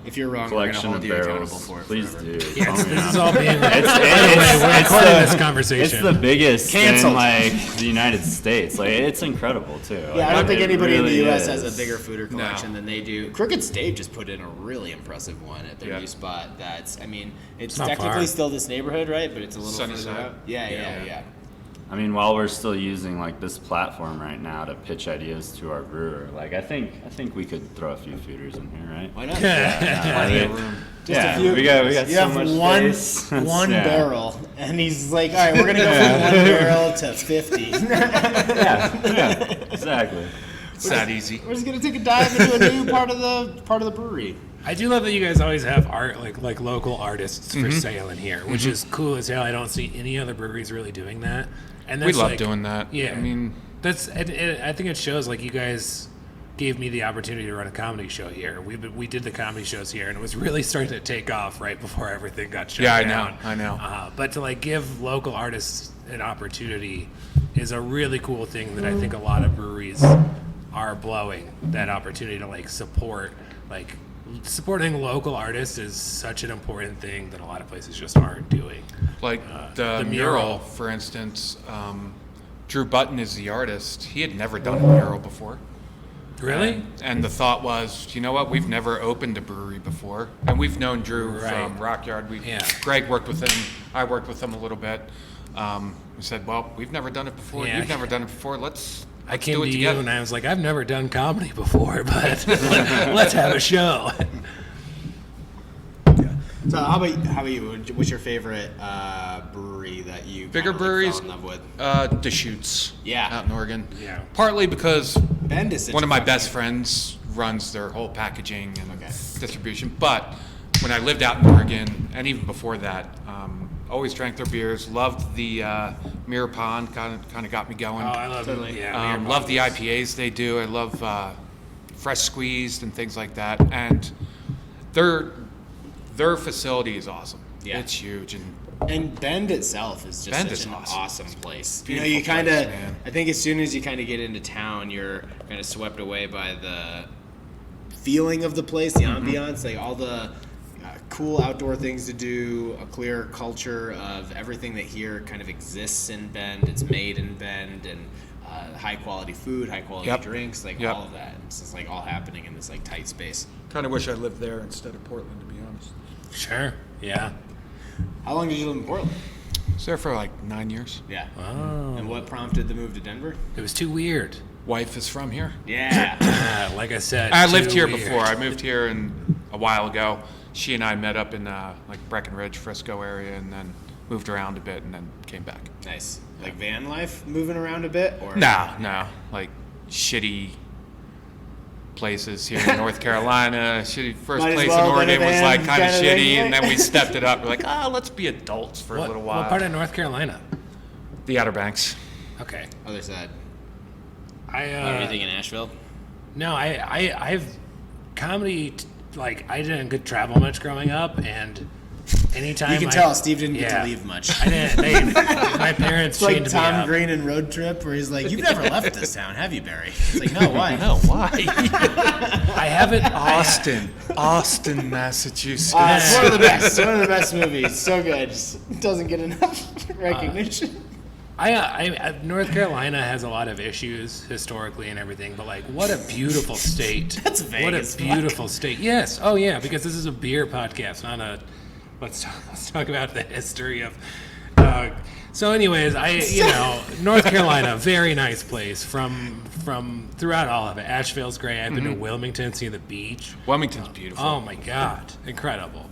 If you're wrong, we're gonna collection hold of you accountable barrels. for it Please forever. do. Yes, Call me this out. is all being. By the It's way, we're recording this conversation. It's the biggest Canceled. in like the United States. Like it's incredible too. Yeah, I don't think anybody in the U.S. has is. a bigger foeder collection than they do. Crooked Stave just put in a really impressive one at their new spot. It's not technically far. still this neighborhood, right? But it's a little Sunnyside. further out. Yeah. I mean, while we're still using like this platform right now to pitch ideas to our brewer, like I think we could throw a few fooders in here, right? Why not? Just a few. we got You so have much one space. one Yeah. barrel, and he's like, "All right, we're gonna go from one barrel to 50. Yeah, exactly. It's that easy. We're just gonna take a dive into a new part of the brewery." I do love that you guys always have art like local artists for sale in here, which is cool as hell. I don't see any other breweries really doing that, and We that's love like, doing that. Yeah, I mean, that's. I think it shows like you guys gave me the opportunity to run a comedy show here. We did the comedy shows here, and it was really starting to take off right before everything got shut down. I know. But to like give local artists an opportunity is a really cool thing that I think a lot of breweries are blowing that opportunity to like support. Like supporting local artists is such an important thing that a lot of places just aren't doing. Like the mural, for instance, Drew Button is the artist. He had never done a mural before. Really? And the thought was, you know what? We've never opened a brewery before, and we've known Drew Right. from Rockyard. Yeah. Greg worked with him. I worked with him a little bit. We said, well, we've never done it before. Yeah. You've never done it before. Let's I came do to it you together. and I was like, I've never done comedy before, but let's have a show. So how about you? What's your favorite brewery that you Bigger kinda, breweries? fell in love with? Deschutes. Yeah. Out in Oregon. Yeah. Partly because Bend is such one a of my fucking- best friends runs their whole packaging and Okay. distribution. But when I lived out in Oregon, and even before that, always drank their beers. Loved the Mirror Pond. Kind of got me going. Oh, I love Totally. it. Yeah, Love the IPAs they do. I love fresh squeezed and things like that. And their facility is awesome. Yeah. It's huge. And Bend itself is just Bend such is an awesome. awesome place. Beautiful You kind place, of, man. I think as soon as you kind of get into town, you're kind of swept away by the feeling of the place, the ambiance, like all the cool outdoor things to do, a clear culture of everything that here kind of exists in Bend. It's made in Bend, and high quality food, high quality Yep. drinks, like Yep. all of that. It's just like all happening in this like tight space. Kind of wish I lived there instead of Portland, to be honest. Sure. Yeah. How long did you live in Portland? I was there for like 9 years. Yeah. Oh. And what prompted the move to Denver? It was too weird. Wife is from here. Yeah. Like I said, I lived too here weird. before. I moved here a while ago. She and I met up in like Breckenridge, Frisco area, and then moved around a bit, and then came back. Nice. Like van life, moving around a bit, or No, like shitty places here in North Carolina. Shitty first Might as place well in been a Oregon was van like kind of kinda shitty, thing, and right? then we stepped it up. We're like, let's be adults for a little while. What part of North Carolina? The Outer Banks. Okay. other side? I Anything in Asheville? No, I've comedy. Like I didn't get travel much growing up, and anytime You can I- tell Steve didn't get yeah. to leave much. I didn't. My parents It's like chained me Tom up. Green in Road Trip, where he's like, "You've never left this town, have you, Barry?" It's like, "No, why?" No, why? I haven't. Austin, Massachusetts. It's one of the best. One of the best movies. So good. Just doesn't get enough recognition. North Carolina has a lot of issues historically and everything, but like, what a beautiful state! That's vague What as a fuck. beautiful state. Yes. Oh yeah, because this is a beer podcast, not a. Let's talk about the history of. So, anyways, North Carolina, very nice place. From throughout all of it, Asheville's great. I've been to Wilmington, seen the beach. Wilmington's beautiful. Oh my God, incredible!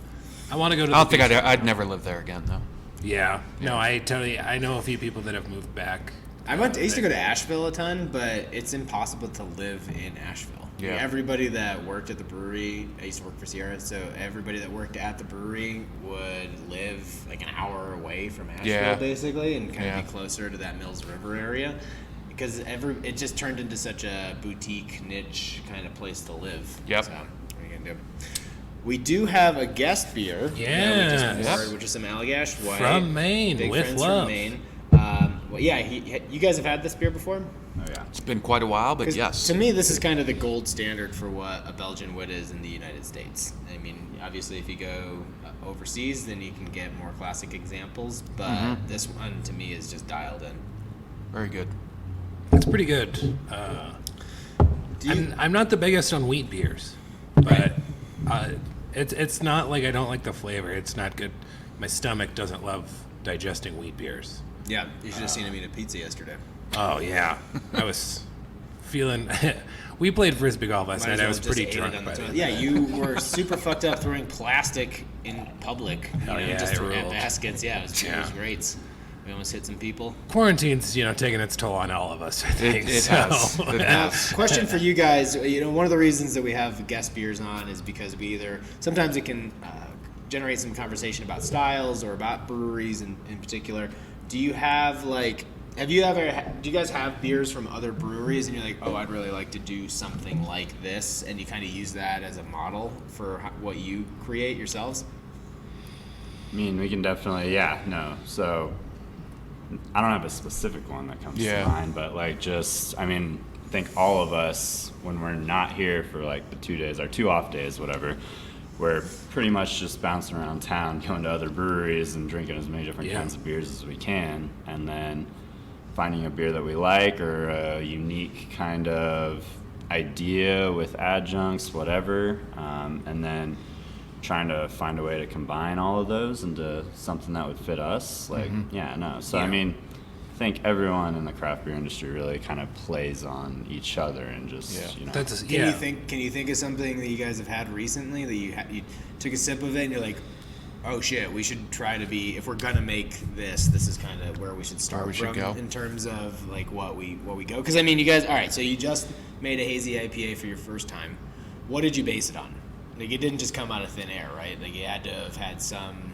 I want to go to. I don't think I'd never live there again, though. Yeah. No, I know a few people that have moved back. I used to go to Asheville a ton, but it's impossible to live in Asheville. Yeah. Like, everybody that worked at the brewery, I used to work for Sierra, so everybody that worked at the brewery would live like an hour away from Asheville, Yeah. basically, and kind Yeah. of be closer to that Mills River area. Because it just turned into such a boutique, niche kind of place to live. Yep. So, what are you gonna do? We do have a guest beer that we Yes. just poured, which is some Allagash White. From Maine, Big with friends love. from Maine. well, yeah, you guys have had this beer before? Oh yeah. It's been quite a while, but 'Cause yes. To me, this is kind of the gold standard for what a Belgian wit is in the United States. I mean, obviously, if you go overseas, then you can get more classic examples, but this one, to me, is just dialed in. Very good. It's pretty good. I'm not the biggest on wheat beers, but it's not like I don't like the flavor. It's not good. My stomach doesn't love digesting wheat beers. Yeah, you should have seen him eat a pizza yesterday. Oh yeah, I was feeling. We played frisbee golf last Might as night. I well was just pretty ate it drunk on the by toilet. then. Yeah, you were super fucked up throwing plastic in public. Oh, yeah, just it at ruled. baskets. Yeah, it was Yeah. great. We almost hit some people. Quarantine's taking its toll on all of us. I think It so. has. It Now, has. question for you guys. One of the reasons that we have guest beers on is because sometimes it can generate some conversation about styles or about breweries in particular. Do you have do you guys have beers from other breweries and you're like, oh, I'd really like to do something like this, and you kind of use that as a model for what you create yourselves? I mean, we can definitely, So, I don't have a specific one that comes to mind, but I think all of us, when we're not here for the 2 days, our 2 off days, whatever, we're pretty much just bouncing around town, going to other breweries and drinking as many different kinds of beers as we can, and then finding a beer that we like or a unique kind of idea with adjuncts, whatever, and then trying to find a way to combine all of those into something that would fit us. So I mean, I think everyone in the craft beer industry really kind of plays on each other and just Can you think of something that you guys have had recently that you took a sip of it and you're like, oh shit, we should try to be, if we're gonna make this is kind of where we should start in terms of what we go? Because I mean, you guys, all right, so you just made a hazy IPA for your first time. What did you base it on? It didn't just come out of thin air, right? You had to have had some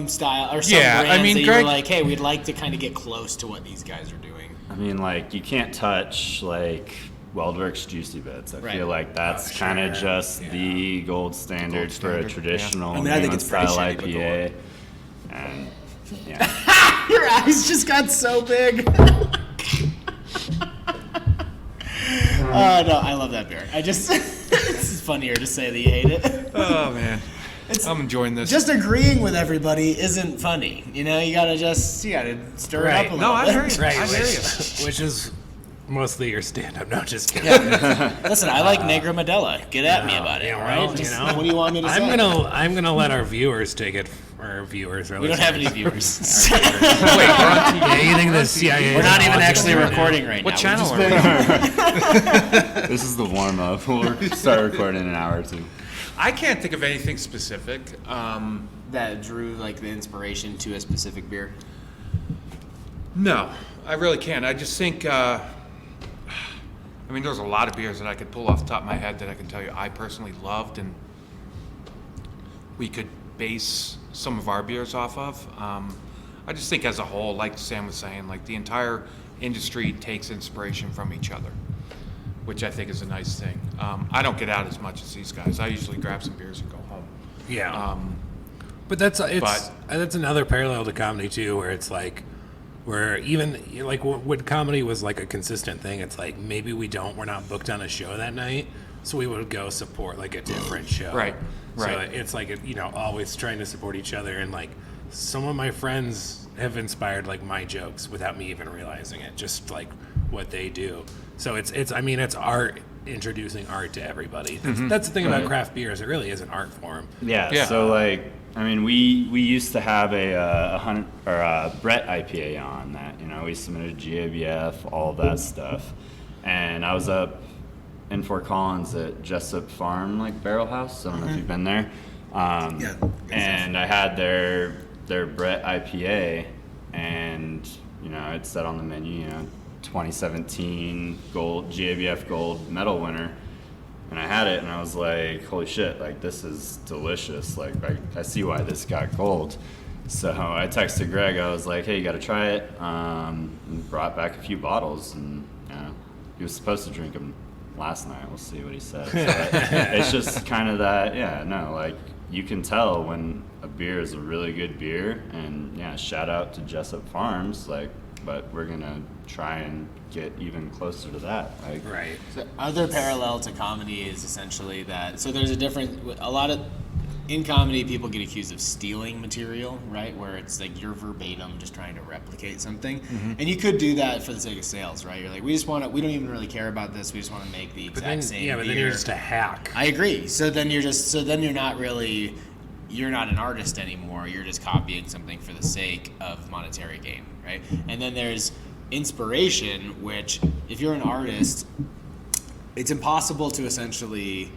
style or some brands that you were like, hey, we'd like to kind of get close to what these guys are doing. I mean, you can't touch Weldworks Juicy Bits. I feel like that's kind of just the gold standard for a traditional I think it's style pretty IPA. And your eyes just got so big. No, I love that beer. It's funnier to say that you hate it. Oh man, I'm enjoying this. Just agreeing with everybody isn't funny. You gotta stir it up a little No, I bit. hear you. Right, I hear you. which is mostly your stand-up. No, just kidding. Listen, I like Negra Modella. Get at me about it, yeah, all right? well, What do you want me to say? I'm gonna let our viewers take it. Or viewers, or We don't have any viewers. Wait, we're on TV. Yeah, you think the CIA? We're not even watching actually us right recording right What now. channel are we on? this is the warm-up. We'll start recording in an hour or two. I can't think of anything specific. That drew the inspiration to a specific beer. No, I really can't. I just think, there's a lot of beers that I could pull off the top of my head that I can tell you I personally loved, and we could base some of our beers off of. I just think as a whole, like Sam was saying, the entire industry takes inspiration from each other, which I think is a nice thing. I don't get out as much as these guys. I usually grab some beers and go home. Yeah. But that's another parallel to comedy too, where it's where even when comedy was a consistent thing, it's maybe we're not booked on a show that night, so we would go support a different show. Right. So it's always trying to support each other, and some of my friends have inspired my jokes without me even realizing it, just what they do. So it's art, introducing art to everybody. That's the thing about craft beers. It really is an art form. Yeah. So we used to have a Brett IPA on that. We submitted GABF, all that stuff, and I was up in Fort Collins at Jessup Farm, Barrel House. I don't know if you've been there. And I had their Brett IPA, and it said on the menu, 2017 gold GABF gold medal winner. And I had it, and I was like, holy shit, this is delicious. I see why this got gold. So I texted Greg. I was like, hey, you got to try it. And brought back a few bottles, and he was supposed to drink them last night. We'll see what he says. It's just kind of that, you can tell when a beer is a really good beer, and yeah, shout out to Jessup Farms, but we're gonna try and get even closer to that. Right. So other parallel to comedy is essentially that. So there's in comedy, people get accused of stealing material, right? Where it's like you're verbatim just trying to replicate something, and you could do that for the sake of sales, right? You're like, we don't even really care about this. We just want to make the exact same. Yeah, but then you're just a hack. I agree. So then you're not an artist anymore. You're just copying something for the sake of monetary gain, right? And then there's inspiration, which if you're an artist, it's impossible to essentially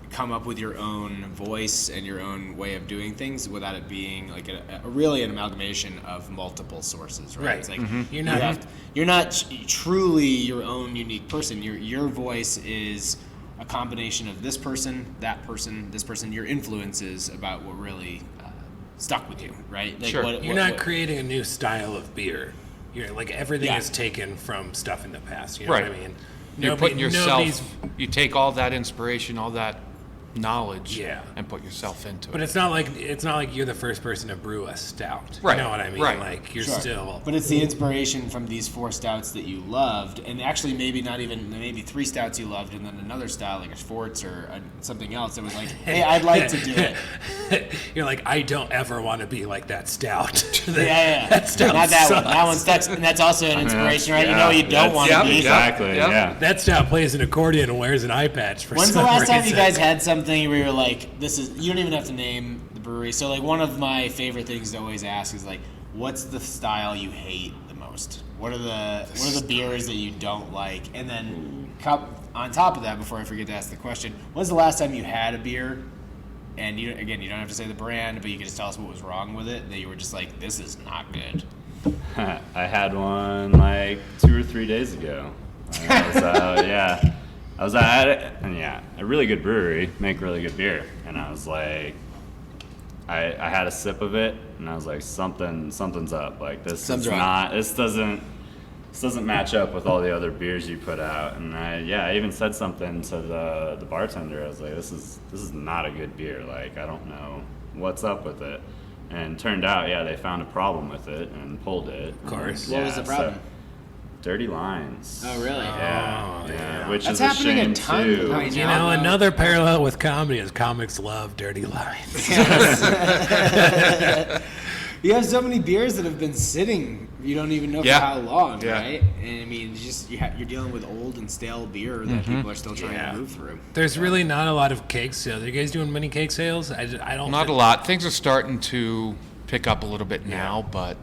come up with your own voice and your own way of doing things without it being like really an amalgamation of multiple sources, right? It's like you're not truly your own unique person. Your voice is a combination of this person, that person, this person, your influences about what really stuck with you, right? Like Sure. You're not creating a new style of beer. You're like everything is taken from stuff in the past. You know Right. what I mean? You're putting yourself. You take all that inspiration, all that knowledge, and put yourself into it. But it's not like you're the first person to brew a stout. Right. You know what I mean? Right. Like you're Sure. still. But it's the inspiration from these 4 stouts that you loved, and actually maybe 3 stouts you loved, and then another style like a Schwartz or something else that was like, hey, I'd like to do it. You're like, I don't ever want to be like that stout. Yeah. That stout Not that sucks. one. That one sucks, and that's also an inspiration, right? You know you don't want to be. Exactly. Yep. Yeah. That stout plays an accordion and wears an eye patch for When's some the last time you reason. guys had something where you're like, you don't even have to name the brewery. So like one of my favorite things to always ask is like, what's the style you hate the most? What are the beers that you don't like? And then on top of that, before I forget to ask the question, when's the last time you had a beer? And you don't have to say the brand, but you can just tell us what was wrong with it. That you were just like, this is not good. I had one like 2 or 3 days ago. I was at it, and a really good brewery, make really good beer. And I was like, I had a sip of it, and I was like, something's up. Like this doesn't match up with all the other beers you put out. And I even said something to the bartender. I was like, this is not a good beer. Like I don't know what's up with it. And turned out, they found a problem with it and pulled it. Of course. What was the problem? Dirty lines. Oh, really? Yeah. Which That's is a happening a shame ton too. right You now. know, another parallel with comedy is comics love dirty lines. You have so many beers that have been sitting, you don't even know for how long, right? And I mean, you're dealing with old and stale beer that people are still trying to move through. There's really not a lot of cake sales. Are you guys doing many cake sales? I don't. Not a lot. Things are starting to pick up a little bit now, but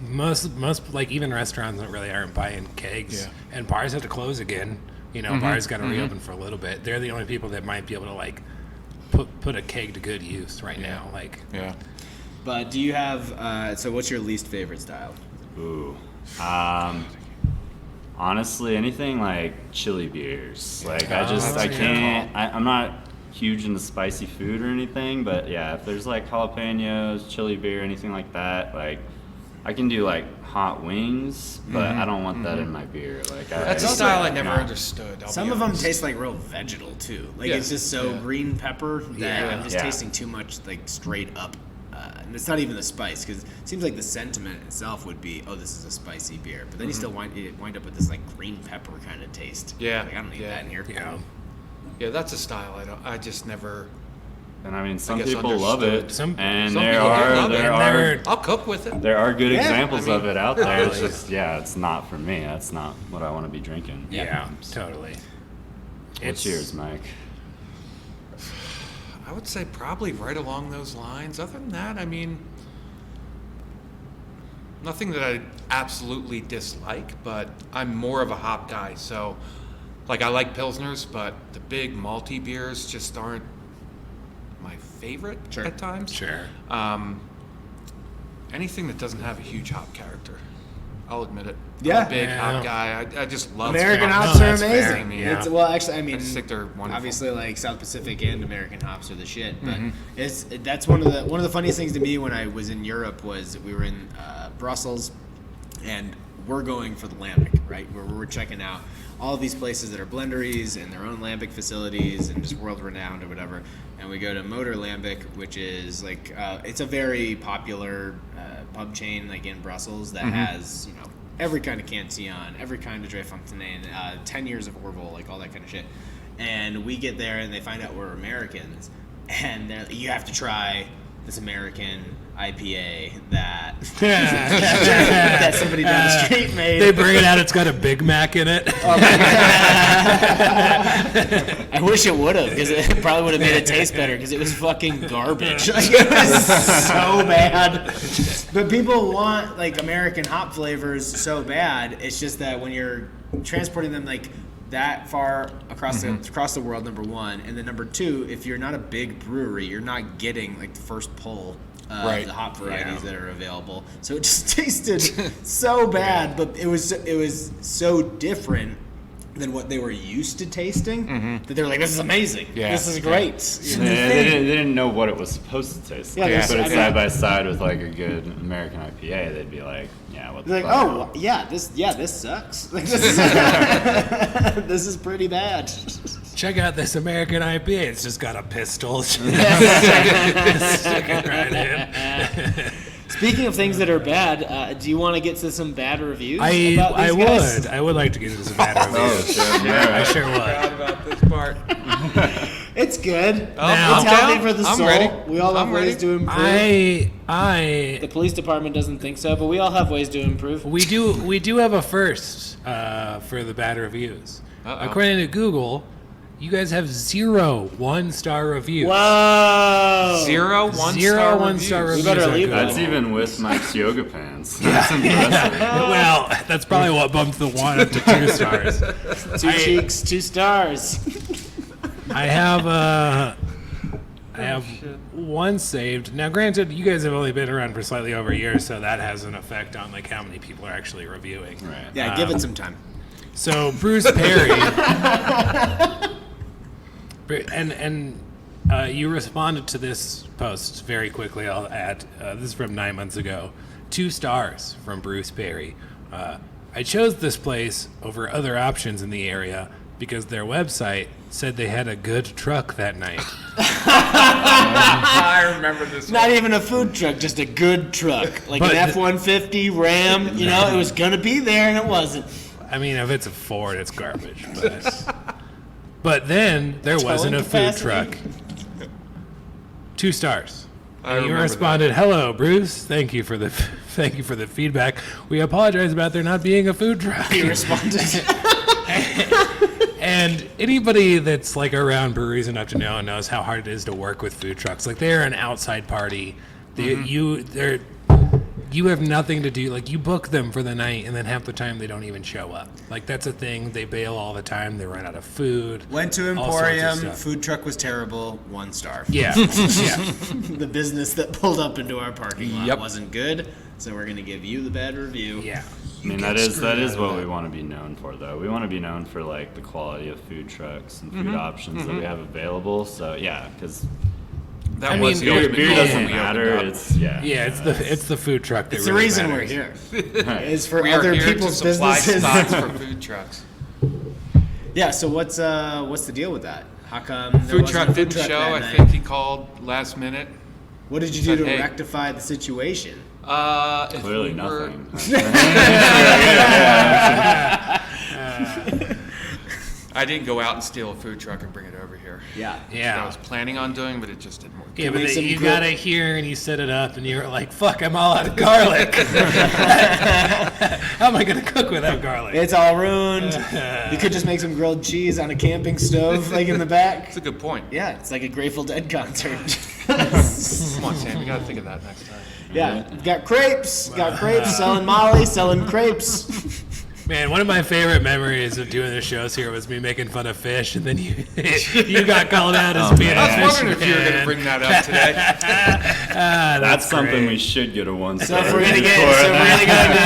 Most like even restaurants aren't buying kegs, and bars have to close again. You know, bars got to reopen for a little bit. They're the only people that might be able to like put a keg to good use right now. Like, But do you have? So, what's your least favorite style? Ooh. Honestly, anything like chili beers. Like I can't. I'm not huge into spicy food or anything, but if there's like jalapenos, chili beer, anything like that, like I can do like hot wings, but I don't want that in my beer. Like that's a style I never understood. Some of them taste like real vegetal too. Like it's just so green pepper that I'm just tasting too much like straight up. And it's not even the spice, because it seems like the sentiment itself would be, oh, this is a spicy beer, but then you still wind up with this like green pepper kind of taste. Like, I don't need that in here. Yeah, that's a style I just never. And I mean, some people love it, Some and people there love it. are I'll cook with it. there are good examples of it out there. It's just it's not for me. That's not what I want to be drinking. Yeah, totally. What's yours, Mike? I would say probably right along those lines. Other than that, I mean, nothing that I absolutely dislike, but I'm more of a hop guy. So, like, I like Pilsners, but the big malty beers just aren't my favorite at times. Sure. Anything that doesn't have a huge hop character, I'll admit it. Yeah. I'm a big hop guy. I just love American hops. hops are that's fair. amazing. Yeah. Well, actually, I mean, I just think they're wonderful. obviously, like South Pacific and American hops are the shit. But that's one of the funniest things to me when I was in Europe was we were in Brussels, and we're going for the Lambic, right? Where we're checking out all of these places that are blenderies and their own lambic facilities and just world renowned or whatever. And we go to Motor Lambic, which is like it's a very popular pub chain like in Brussels that has every kind of Cantillon, every kind of Dre Fontaine, 10 years of Orville, like all that kind of shit. And we get there and they find out we're Americans, and you have to try this American IPA that that somebody down the street made. They bring it out. It's got a Big Mac in it. I wish it would have, because it probably would have made it taste better, because it was fucking garbage. Like, it was so bad. But people want like American hop flavors so bad. It's just that when you're transporting them like that far across the world, number one, and then number two, if you're not a big brewery, you're not getting like the first pull. The hop varieties that are available, so it just tasted so bad, but it was so different than what they were used to tasting that they were like, "This is amazing, this is great." They didn't know what it was supposed to taste like. Yeah, But it's side by side with like a good American IPA, they'd be like, "Yeah, what the like, fuck?" this sucks. Like, this is this is pretty bad. Check out this American IPA. It's just got a pistol. Stick it right in. Speaking of things that are bad, do you want to get to some bad reviews? I would like to get into some bad reviews. I sure would. Proud about this part. It's good. I'm It's healthy down. for the I'm soul. ready. We all have I'm ways ready. to improve. I The police department doesn't think so, but we all have ways to improve. we do have a first for the bad reviews. Uh-oh. According to Google, you guys have 0 1-star reviews. Whoa! 0 1-star 0 reviews. 1-star reviews. better on leave Google. That's even with Mike's yoga pants. That's impressive. Well, that's probably what bumped the 1 up to 2 stars. 2 cheeks, 2 stars. I have 1 saved. Now, granted, you guys have only been around for slightly over a year, so that has an effect on like how many people are actually reviewing. Right. Yeah, give it some time. So Bruce Perry, and you responded to this post very quickly. I'll add, this is from 9 months ago. 2 stars from Bruce Perry. I chose this place over other options in the area because their website said they had a good truck that night. I remember this. Not even a food truck, just a good truck. Like But an F-150 Ram, it was going to be there and it wasn't. I mean, if it's a Ford, it's garbage. But then there wasn't a food capacity. truck. 2 stars. I And you remember responded, "Hello, Bruce. Thank you for the feedback. We apologize about there not being a food truck." He responded. And anybody that's like around breweries enough to know knows how hard it is to work with food trucks. Like they're an outside party. You have nothing to do. Like you book them for the night, and then half the time they don't even show up. Like that's a thing. They bail all the time. They run out of food. Went to all sorts of Emporium, stuff. food truck was terrible, 1 star. Yeah, yeah. The business that pulled up into our parking lot Yep. wasn't good, so we're going to give you the bad review. Yeah. I mean, that is what we want to be known for, though. We want to be known for like the quality of food trucks and food options that we have available. So yeah, because That was the beer ultimate goal when doesn't we matter. opened up. It's the food truck. That It's the really reason matters. we're here. Is for We are other here people's to supply businesses. spots for food trucks. Yeah, so what's the deal with that? How come there Food wasn't truck a food didn't truck show. that I night? think he called last minute. What did you do to Hey. rectify the situation? If clearly we were- nothing. I didn't go out and steal a food truck and bring it over here. Yeah. Yeah. I was planning on doing, but it just didn't work. Yeah, but make then some you grill- got it here and you set it up and you were like, "Fuck, I'm all out of garlic. How am I gonna cook without garlic?" It's all ruined. You could just make some grilled cheese on a camping stove, like in the back. That's a good point. Yeah, it's like a Grateful Dead concert. Come on, Sam. You got to think of that next time. Yeah, got crepes, selling Molly, selling crepes. Man, one of my favorite memories of doing the shows here was me making fun of Phish, and then you got called out as being a I was Phish wondering if you were going to fan. bring that up today. That's something great. we should get a 1 So star. if we're gonna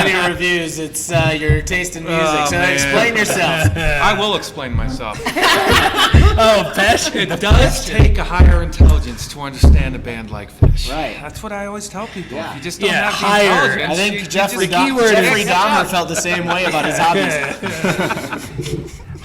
do your reviews, it's your taste in music. Oh, so man. explain yourself. I will explain myself. Oh, Phish! It does take a higher intelligence to understand a band like Phish. Right. That's what I always tell people. Yeah. If you just don't Yeah, have the higher. intelligence. I think you Jeffrey just- keyword Jeffrey is- Dahmer felt the same way about his hobbies.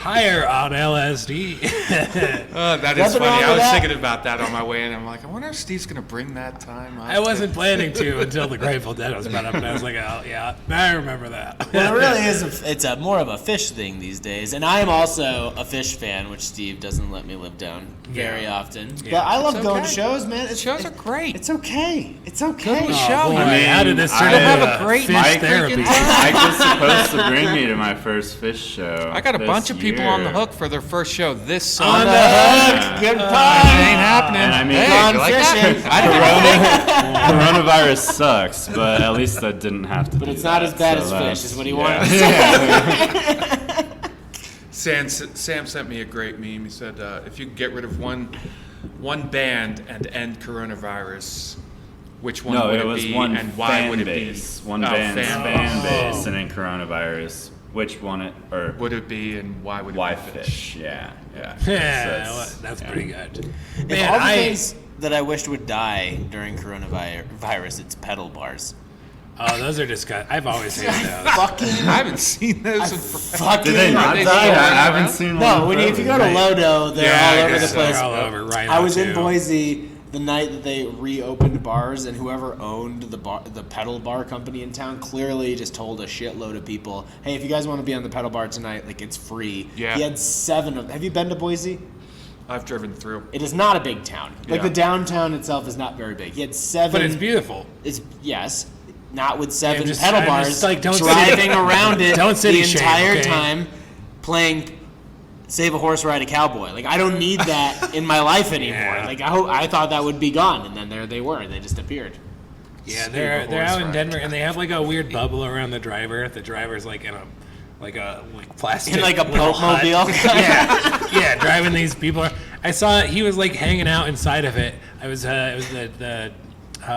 Higher on LSD. That is Nothing funny. wrong I with was that. thinking about that on my way in. I'm like, I wonder if Steve's going to bring that time up. I wasn't planning to until the Grateful Dead was brought up, and I was like, oh, yeah, I remember that. Well, it really is. It's a more of a Phish thing these days, and I am also a Phish fan, which Steve doesn't let me live down very often. But I love It's going okay. to shows, man. Shows are great. It's okay. It's okay. Good Oh, show. boy, I mean, how did this turn I into have a great Phish Mike therapy? Mike was supposed to bring me to my first Phish show. I got a this bunch of people on the year. hook for their first show this On summer. the hook. Good It time. ain't happening. And I mean, hey, Gone you like fishing. that? I didn't Coronavirus sucks, but at least I didn't have to. But it's not as bad as Phish, is what he wanted to say. Sam sent me a great meme. He said, if you could get rid of one band and end coronavirus, which one No, would it it was be one and why fan would it base. be? One Oh, band's fan fan base. base, and then coronavirus. Which one it or Would it be and why would it why be Phish? Yeah. Yeah, So that's yeah. pretty good. If Man, all the things that I wished would die during coronavirus, it's pedal bars. oh, those are disgusting. I've always hated those. Fucking. I haven't seen those in forever. Fucking. Did they not They die? still I around? haven't seen No, one. if you go to Lodo, they're Yeah, I all over the guess so. place. They're all over. Rhino, I was in too. Boise the night that they reopened bars, and whoever owned the pedal bar company in town clearly just told a shitload of people, "Hey, if you guys want to be on the pedal bar tonight, like it's free." Yeah. He had 7 of. Have you been to Boise? I've driven through. It is not a big town. Like Yeah. the downtown itself is not very big. He had 7. But it's beautiful. It's yes, not with 7 I'm just pedal bars just like, don't driving around it Don't the city shame, entire okay? time, playing Save a Horse, Ride a Cowboy. Like I don't need that in my life anymore. Yeah. Like I thought that would be gone, and then there they were. They just appeared. Yeah, Save they're a they're horse out in ride. Denver, and they have like a weird bubble around the driver. The driver's like in a plastic In like a little hut. boatmobile. yeah, driving these people. I saw he was like hanging out inside of it. It was the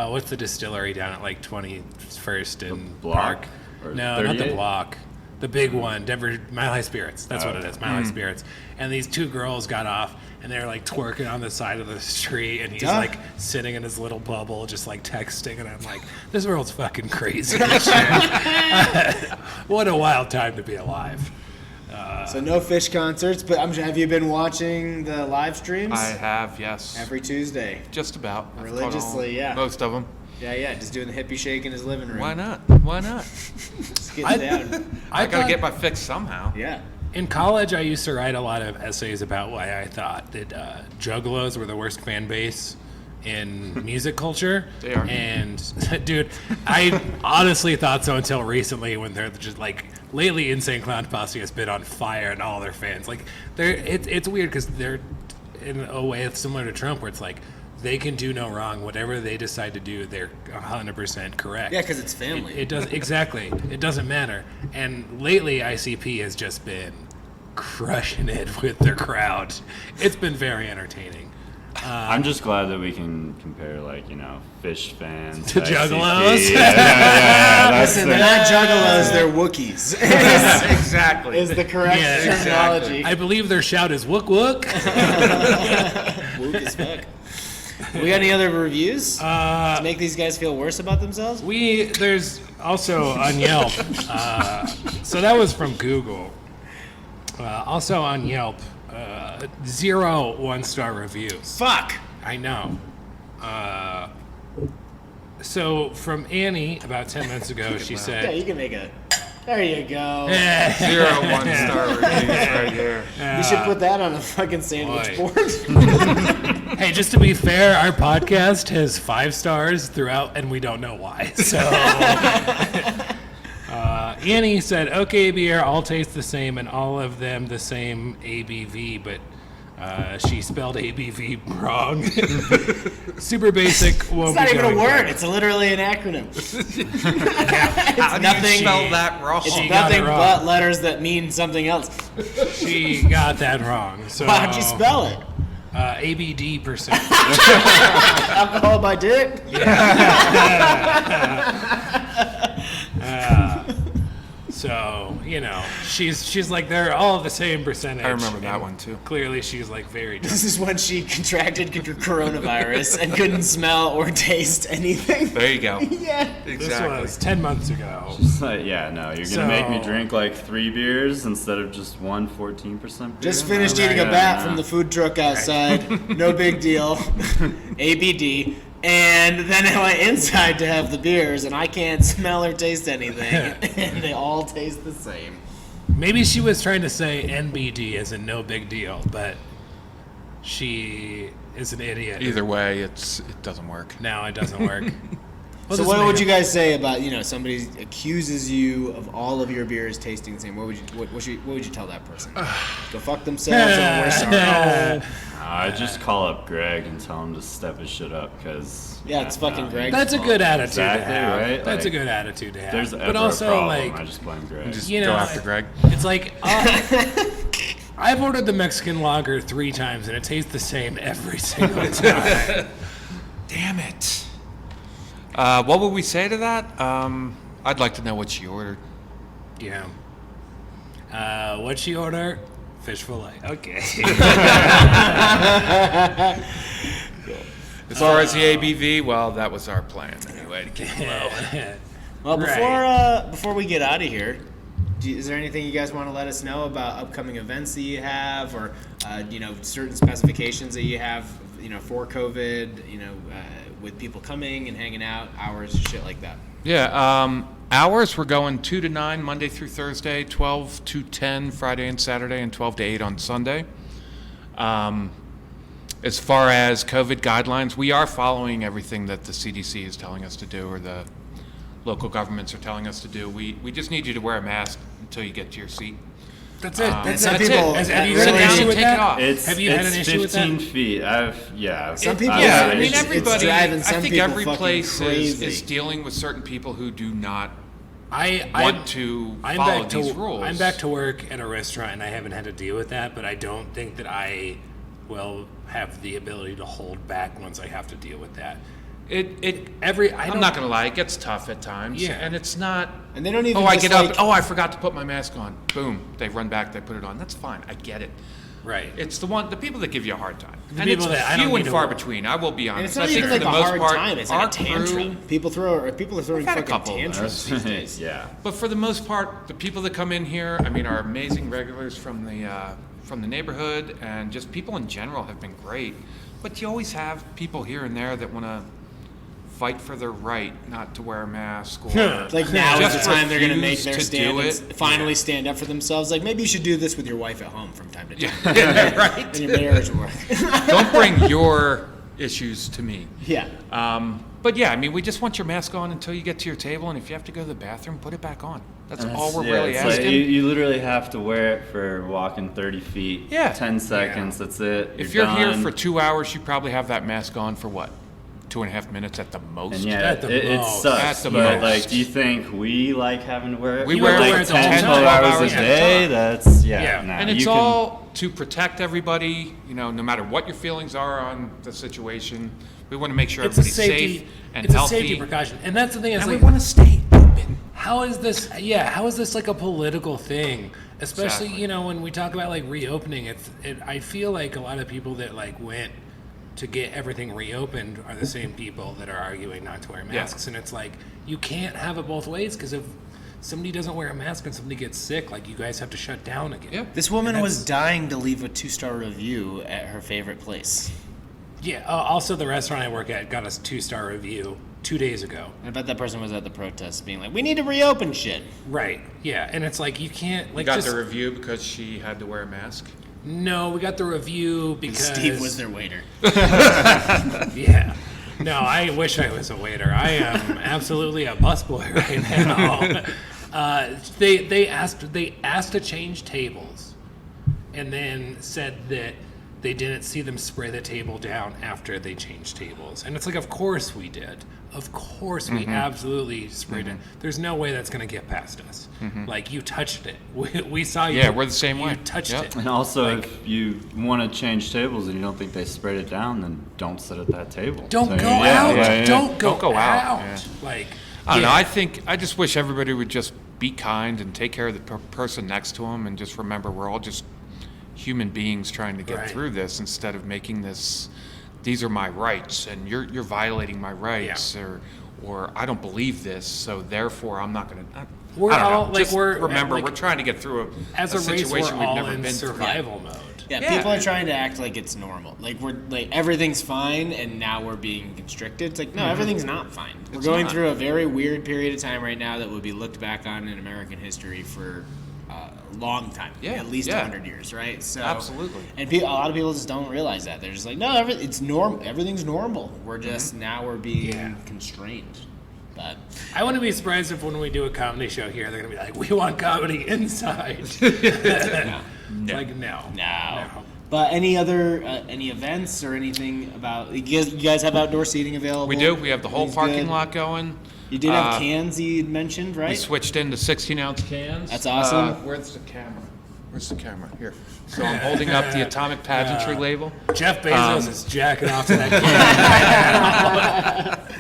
what's the distillery down at like 21st and Block? Park? Or No, not the 38? Block. The big one, Denver Mile High Spirits. That's what it is, Mile High Spirits. And these 2 girls got off, and they were like twerking on the side of the street, and he's Duh. like sitting in his little bubble, just like texting, and I'm like, this world's fucking crazy. What a wild time to be alive. So no Phish concerts, but have you been watching the live streams? I have, yes. Every Tuesday. Just about. I've caught Religiously, all- yeah. Most of them. Yeah, just doing the hippie shake in his living room. Why not? Why not? Just getting down. I gotta thought- get my fix somehow. Yeah. In college, I used to write a lot of essays about why I thought that Juggalos were the worst fan base in music culture. They are. And, dude, I honestly thought so until recently when they're just like, lately Insane Clown Posse has been on fire and all their fans. Like, it's weird because they're in a way similar to Trump where it's like, they can do no wrong. Whatever they decide to do, they're 100% correct. Yeah, because it's family. It does exactly. It doesn't matter. And lately, ICP has just been crushing it with their crowd. It's been very entertaining. I'm just glad that we can compare, like, Phish fans To ICP. Juggalos? Yeah, that's Listen, they're not juggalos, they're Wookiees. Exactly. is the correct Yeah, terminology. I believe their shout is "Wook Wook." Wook as fuck. We got any other reviews to make these guys feel worse about themselves? There's also on Yelp. So that was from Google. Also on Yelp, 0 1-star reviews. Fuck. I know. So from Annie about 10 minutes ago, she Yeah, said, you can make a. There you go. 0 1-star reviews right here. You should put that on a fucking sandwich Boy. board. "Hey, just to be fair, our podcast has 5 stars throughout, and we don't know why." So Annie said, "Okay, beer, all taste the same, and all of them the same ABV, but she spelled ABV wrong. Super basic. Won't It's not be even a going word. further." It's literally an acronym. How do you nothing- spell that wrong? It's She got nothing it wrong. but letters that mean something else. She got that wrong. So How'd you spell it? ABD%. Alcohol by dick? So, you know, she's like, they're all the same percentage. I remember that and one, too. Clearly, she's like very drunk. This is when she contracted coronavirus and couldn't smell or taste anything. There you go. Yeah. This Exactly. was 10 months ago. It's like, yeah, no, you're gonna make me So- drink like 3 beers instead of just one 14% beer. Just finished Right. eating a Yeah, bat no. from the food truck outside. No big deal. ABD. And then I went inside to have the beers, and I can't smell or taste anything. And they all taste the same. Maybe she was trying to say NBD as in no big deal, but she is an idiot. Either way, it doesn't work. Now it doesn't work. We'll So just what make would it- you guys say about, you know, somebody accuses you of all of your beers tasting the same? What would you tell that person? Go fuck themselves. Oh, we're sorry. I just call up Greg and tell him to step his shit up because Yeah, it's fucking Greg's That's a fault. good attitude Exactly, to have. right? That's a Like, good attitude to have. there's ever but also, a problem, like, I just blame Greg. Just you go know, after Greg. it's like I've ordered the Mexican lager 3 times and it tastes the same every single time. Damn it. What would we say to that? I'd like to know what she ordered. Yeah. What'd she order? Fish fillet. Okay. As far as the ABV, well, that was our plan anyway to keep it low. Well, Right. before we get out of here, is there anything you guys want to let us know about upcoming events that you have, or you know, certain specifications that you have, you know, for COVID, you know, with people coming and hanging out, hours, shit like that? Yeah, hours, we're going 2 to 9 Monday through Thursday, 12 to 10 Friday and Saturday, and 12 to 8 on Sunday. As far as COVID guidelines, we are following everything that the CDC is telling us to do, or the local governments are telling us to do. We just need you to wear a mask until you get to your seat. That's it. That's some it. people- Have you Sit had an down issue and with take that? it off. Have you had it's an issue with 15 that? feet. Some people, Yeah, I it's- mean, it's everybody, driving I some think people every fucking place crazy. is dealing with certain people who do not I want to follow these rules. I'm back to work at a restaurant and I haven't had to deal with that, but I don't think that I will have the ability to hold back once I have to deal with that. I'm not gonna lie, it gets tough at times. Yeah. And it's not. And they don't even. Oh, I just get like, up. Oh, I forgot to put my mask on. Boom. They run back. They put it on. That's fine. I get it. Right. It's the people that give you a hard time. The And people it's that I don't few need and to far work. between. I will be And honest. it's not I think even for like the a most hard part, time. It's our like a tantrum. crew. People are throwing had a fucking couple. tantrums these days. Yeah. But for the most part, the people that come in here, I mean, are amazing regulars from the neighborhood, and just people in general have been great. But you always have people here and there that want to fight for their right not to wear a mask, or Like now is just the time they're gonna make refuse their to stand do and it. finally stand up for themselves. Like maybe you should do this with your wife at home from time to time. Yeah, right. In your marriage work. Don't bring your issues to me. Yeah. But yeah, I mean, we just want your mask on until you get to your table, and if you have to go to the bathroom, put it back on. That's all we're really it's like asking. you literally have to wear it for walking 30 feet. Yeah. 10 seconds. That's it. If you're here done. for 2 hours, you probably have that mask on for what? 2.5 minutes at the most. And yeah, At the it most. sucks. At the but most. like, do you think we like having to wear it? We for wear like it 10, 12 12 hours a at a day. time. That's Yeah. nah, And it's you can- all to protect everybody, you know, no matter what your feelings are on the situation. We want to make sure It's a everybody's safety. safe and It's healthy. a safety precaution, and that's the thing. Is And like, we want to stay open. how is this? Yeah, how is this like a political thing? Especially, Exactly. you know, when we talk about like reopening, I feel like a lot of people that like went to get everything reopened are the same people that are arguing not to wear masks, and it's like you can't have it both ways, because if somebody doesn't wear a mask and somebody gets sick, like you guys have to shut down again. Yep. This woman And was that's- dying to leave a 2-star review at her favorite place. Yeah. Also, the restaurant I work at got us 2-star review 2 days ago. I bet that person was at the protest being like, we need to reopen shit. Right. Yeah, and it's like you can't We like got just the review because she had to wear a mask. no. We got the review because Steve was their waiter. Yeah. No, I wish I was a waiter. I am absolutely a busboy right now. They asked to change tables, and then said that they didn't see them spray the table down after they changed tables. And it's like, of course we did. Of course we absolutely sprayed it. There's no way that's going to get past us. Like, you touched it. We saw you. Yeah, we're the same way. You touched Yep. it. And also, Like- if you want to change tables and you don't think they sprayed it down, then don't sit at that table. Don't So, go yeah, out. yeah, yeah. Don't go Don't go out, out. yeah. Like, I don't know. I just wish everybody would just be kind and take care of the person next to them, and just remember we're all just human beings trying to get through this, instead of making this, these are my rights and you're violating my rights, or I don't believe this, so therefore I'm not going to. We're all like just remember we're trying to get through a race, situation we're we've all never in been survival mode. Yeah, people are trying to act like it's normal. Like we're like everything's fine, and now we're being constricted. It's like no, everything's not fine. We're going through a very weird period of time right now that will be looked back on in American history for a long time, at least 100 years, right? So absolutely. And a lot of people just don't realize that. They're just like, no, it's normal. Everything's normal. We're just now we're being constrained. But I wouldn't be surprised if when we do a comedy show here, they're gonna be like, "We want comedy inside." No. Like no. But any other any events or anything about you guys have outdoor seating available? We do. We have the whole parking lot going. You did have cans you mentioned, right? We switched into 16-ounce cans. That's awesome. Where's the camera? Where's the camera? Here. So I'm holding up the Atomic Pageantry label. Jeff Bezos is jacking off to that can.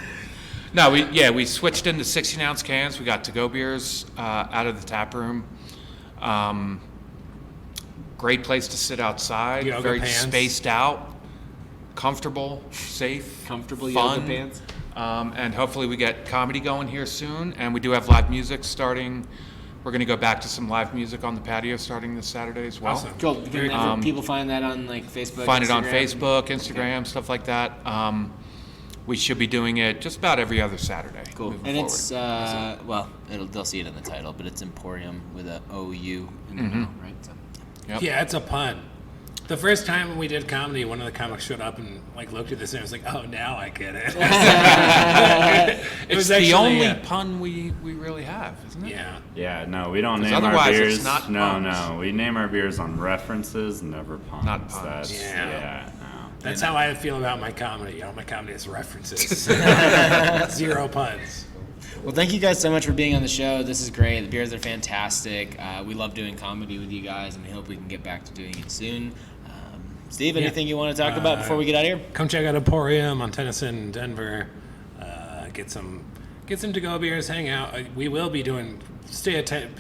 No, we switched into 16-ounce cans. We got to-go beers out of the tap room. Great place to sit outside. Yoga very pants. spaced out, comfortable, safe, Comfortable fun. yoga pants. And hopefully we get comedy going here soon. And we do have live music starting. We're going to go back to some live music on the patio starting this Saturday as well. Awesome. Cool. People find that on like Facebook. Find it on Instagram? Facebook, Instagram, stuff like that. We should be doing it just about every other Saturday. Cool. moving And forward. it's they'll see it in the title, but it's Emporium with a O-U in the middle, right? So. Yep. Yeah, it's a pun. The first time we did comedy, one of the comics showed up and like looked at this and was like, "Oh, now I get it." It's the only pun we really have, isn't it? Yeah. Yeah, no, we don't 'Cause name our otherwise it's beers. not No, puns. no, we name our beers on references, never puns. Not puns. That's, Yeah. no. That's how I feel about my comedy. All my comedy is references. 0 puns. Well, thank you guys so much for being on the show. This is great. The beers are fantastic. We love doing comedy with you guys, and we hope we can get back to doing it soon. Steve, anything you want to talk about before we get out of here? Come check out Emporium on Tennyson, Denver. Get some to-go beers. Hang out. We will be doing. Stay attentive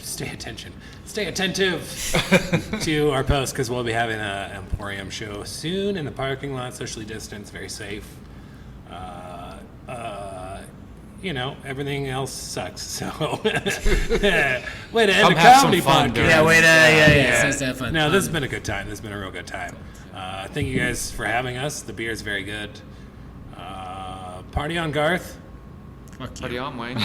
to our posts because we'll be having an Emporium show soon in the parking lot, socially distanced, very safe. Everything else sucks. So, way to end a have comedy some fun podcast. during It's nice to have fun. No, this has been a good time. This has been a real good time. Thank you guys for having us. The beer is very good. Party on, Garth. Party on, Wayne.